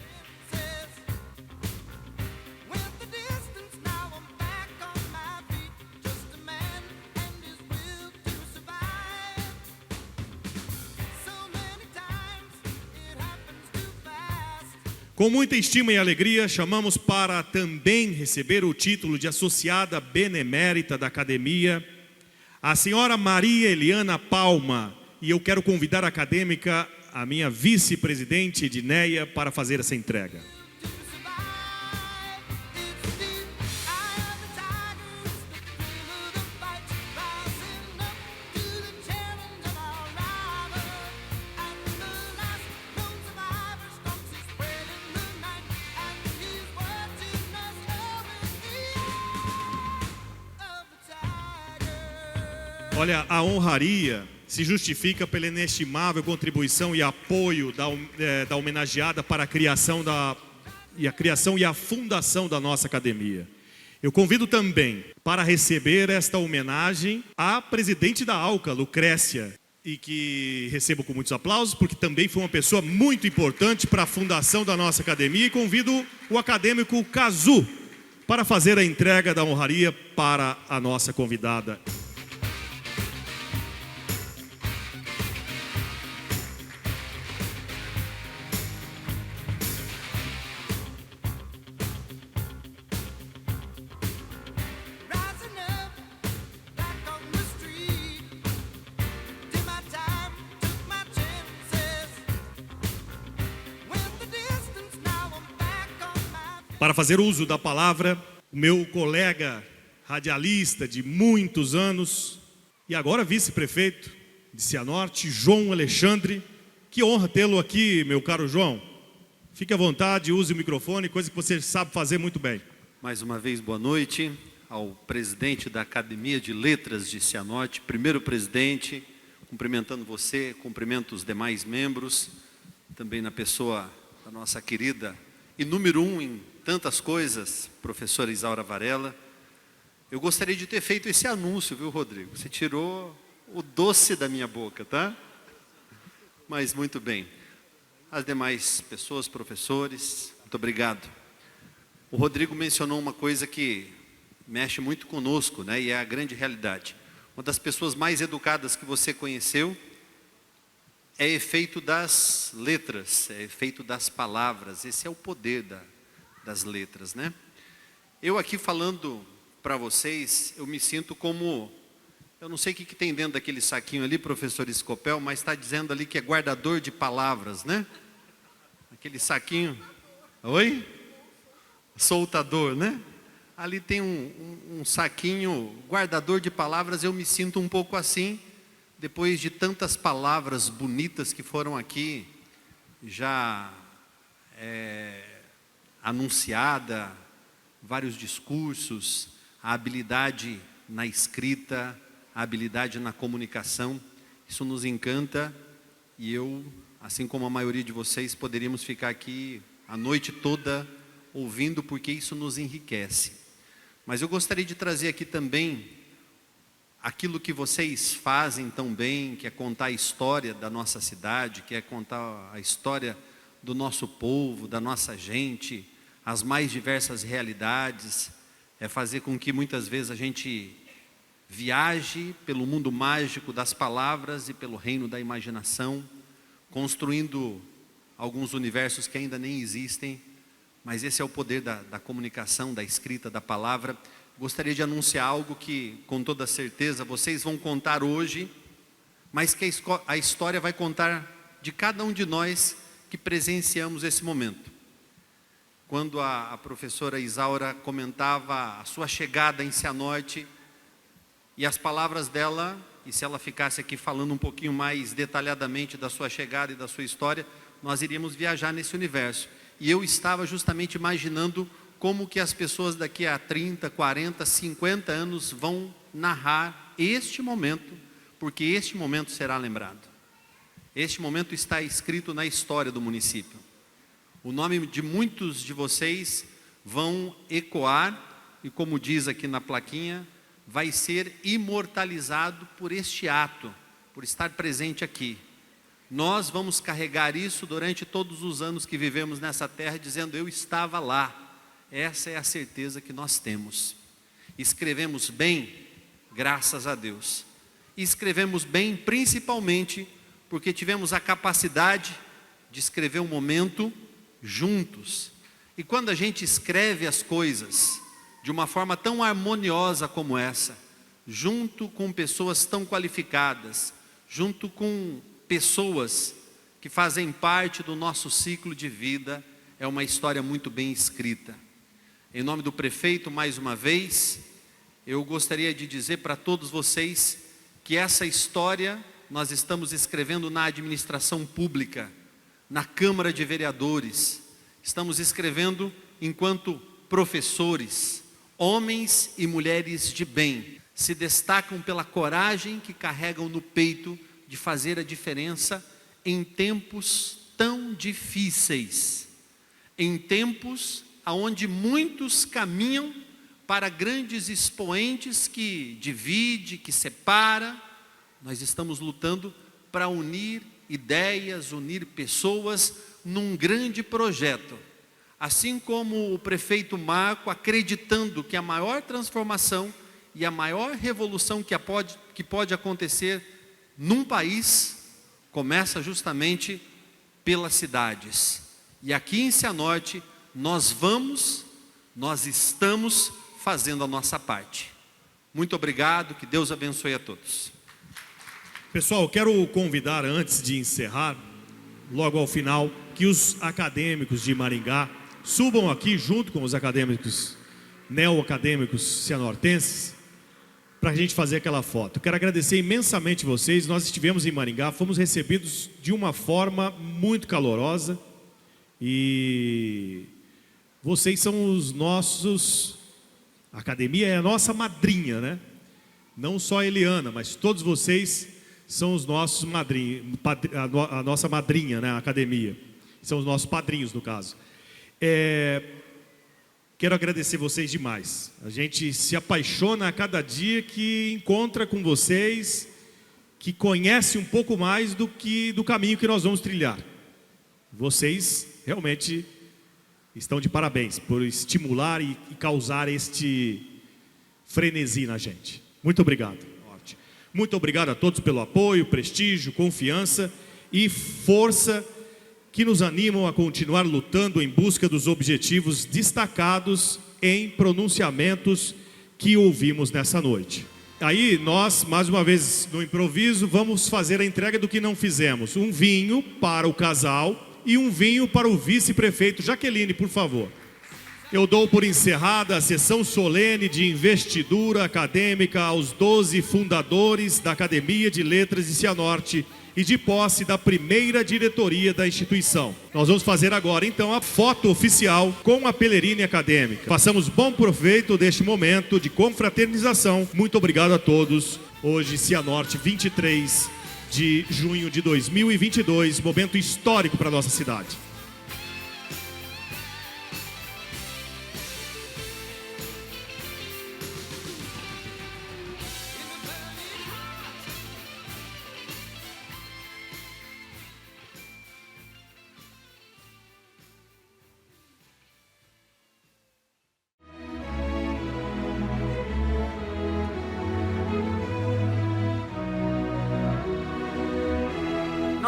Com muita estima e alegria, chamamos para também receber o título de associada benemérita da Academia, a senhora Maria Eliana Palma. E eu quero convidar a acadêmica, a minha vice-presidente Edneia, para fazer essa entrega. Olha, a honraria se justifica pela inestimável contribuição e apoio da homenageada para a criação e a fundação da nossa academia. Eu convido também para receber esta homenagem a presidente da ALCA, Lucrécia, e que recebo com muitos aplausos, porque também foi uma pessoa muito importante para a fundação da nossa academia, e convido o acadêmico Cazu para fazer a entrega da honraria para a nossa convidada. Para fazer uso da palavra, o meu colega radialista de muitos anos, e agora vice-prefeito de Cianorte, João Alexandre. Que honra tê-lo aqui, meu caro João. Fique à vontade, use o microfone, coisa que você sabe fazer muito bem. Mais uma vez, boa noite ao presidente da Academia de Letras de Cianorte, primeiro presidente, cumprimentando você, cumprimento os demais membros, também na pessoa da nossa querida e número 1 em tantas coisas, professora Isaura Varela. Eu gostaria de ter feito esse anúncio, viu, Rodrigo? Você tirou o doce da minha boca, tá? Mas muito bem. As demais pessoas, professores, muito obrigado. O Rodrigo mencionou uma coisa que mexe muito conosco, né? E é a grande realidade. Uma das pessoas mais educadas que você conheceu é efeito das letras, é efeito das palavras. Esse é o poder das letras, né? Eu aqui falando para vocês, eu me sinto como... Eu não sei o que tem dentro daquele saquinho ali, professor Escopel, mas está dizendo ali que é guardador de palavras, né? Aquele saquinho... Oi? Soltador, né? Ali tem um saquinho guardador de palavras, eu me sinto um pouco assim, depois de tantas palavras bonitas que foram aqui já anunciada, vários discursos, a habilidade na escrita, a habilidade na comunicação, isso nos encanta e eu, assim como a maioria de vocês, poderíamos ficar aqui a noite toda ouvindo, porque isso nos enriquece. Mas eu gostaria de trazer aqui também aquilo que vocês fazem tão bem, que é contar a história da nossa cidade, que é contar a história do nosso povo, da nossa gente, as mais diversas realidades, é fazer com que muitas vezes a gente viaje pelo mundo mágico das palavras e pelo reino da imaginação, construindo alguns universos que ainda nem existem, mas esse é o poder da comunicação, da escrita, da palavra. Gostaria de anunciar algo que, com toda certeza, vocês vão contar hoje, mas que a história vai contar de cada um de nós que presenciamos esse momento. Quando a professora Isaura comentava a sua chegada em Cianorte, e as palavras dela, e se ela ficasse aqui falando um pouquinho mais detalhadamente da sua chegada e da sua história, nós iríamos viajar nesse universo. E eu estava justamente imaginando como que as pessoas daqui a 30, 40, 50 anos vão narrar este momento, porque este momento será lembrado. Este momento está escrito na história do município. O nome de muitos de vocês vão ecoar, e como diz aqui na plaquinha, vai ser imortalizado por este ato, por estar presente aqui. Nós vamos carregar isso durante todos os anos que vivemos nessa terra, dizendo, eu estava lá. Essa é a certeza que nós temos. Escrevemos bem, graças a Deus. E escrevemos bem, principalmente, porque tivemos a capacidade de escrever um momento juntos. E quando a gente escreve as coisas de uma forma tão harmoniosa como essa, junto com pessoas tão qualificadas, junto com pessoas que fazem parte do nosso ciclo de vida, é uma história muito bem escrita. Em nome do prefeito, mais uma vez, eu gostaria de dizer para todos vocês que essa história nós estamos escrevendo na administração pública, na Câmara de Vereadores, estamos escrevendo enquanto professores, homens e mulheres de bem, se destacam pela coragem que carregam no peito de fazer a diferença em tempos tão difíceis, em tempos onde muitos caminham para grandes expoentes que divide, que separa. Nós estamos lutando para unir ideias, unir pessoas num grande projeto. Assim como o prefeito Marco, acreditando que a maior transformação e a maior revolução que pode acontecer num país, começa justamente pelas cidades. E aqui em Cianorte, nós estamos fazendo a nossa parte. Muito obrigado, que Deus abençoe a todos. Pessoal, quero convidar, antes de encerrar, logo ao final, que os acadêmicos de Maringá subam aqui junto com os acadêmicos, neoacadêmicos cianortenses, para a gente fazer aquela foto. Quero agradecer imensamente vocês. Nós estivemos em Maringá, fomos recebidos de uma forma muito calorosa e vocês são os nossos... A academia é a nossa madrinha, né? Não só a Eliana, mas todos vocês são os nossos madrinhos, a nossa madrinha, né? A academia. São os nossos padrinhos, no caso. Quero agradecer vocês demais. A gente se apaixona a cada dia que encontra com vocês, que conhece um pouco mais do caminho que nós vamos trilhar. Vocês realmente estão de parabéns por estimular e causar este frenesi na gente. Muito obrigado. Muito obrigado a todos pelo apoio, prestígio, confiança e força que nos animam a continuar lutando em busca dos objetivos destacados em pronunciamentos que ouvimos nessa noite. Aí nós, mais uma vez no improviso, vamos fazer a entrega do que não fizemos. Um vinho para o casal e um vinho para o vice-prefeito. Jaqueline, por favor. Eu dou por encerrada a sessão solene de investidura acadêmica aos 12 fundadores da Academia de Letras de Cianorte e de posse da primeira diretoria da instituição. Nós vamos fazer agora, então, a foto oficial com a Pellerini Acadêmica. Façamos bom proveito deste momento de confraternização. Muito obrigado a todos. Hoje, Cianorte, 23 de junho de 2022, momento histórico para a nossa cidade.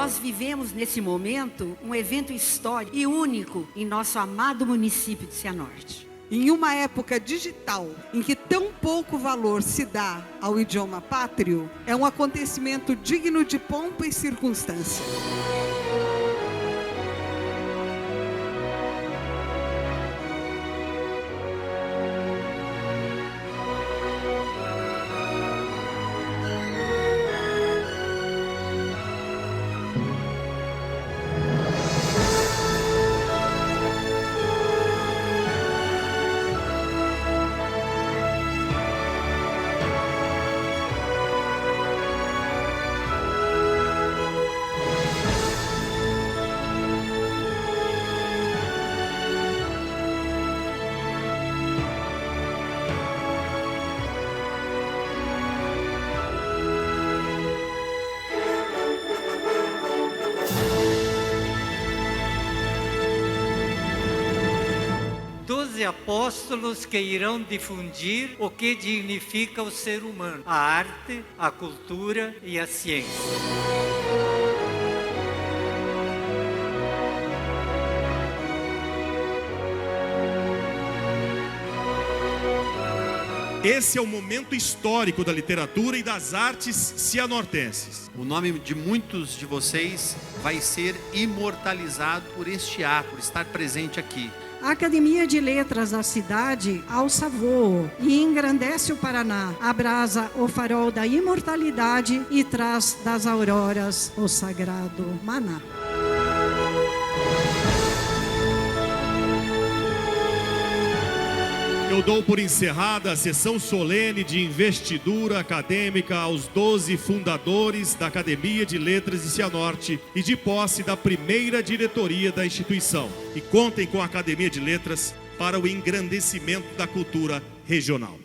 Nós vivemos nesse momento um evento histórico e único em nosso amado município de Cianorte. Em uma época digital, em que tão pouco valor se dá ao idioma pátrio, é um acontecimento digno de pompa e circunstância. Apóstolos que irão difundir o que dignifica o ser humano, a arte, a cultura e a ciência. Esse é o momento histórico da literatura e das artes cianortenses. O nome de muitos de vocês vai ser imortalizado por este ato, por estar presente aqui. A Academia de Letras da cidade alça voo e engrandece o Paraná, abrasa o farol da imortalidade e traz das auroras o sagrado maná. Eu dou por encerrada a sessão solene de investidura acadêmica aos 12 fundadores da Academia de Letras de Cianorte e de posse da primeira diretoria da instituição. E contem com a Academia de Letras para o engrandecimento da cultura regional.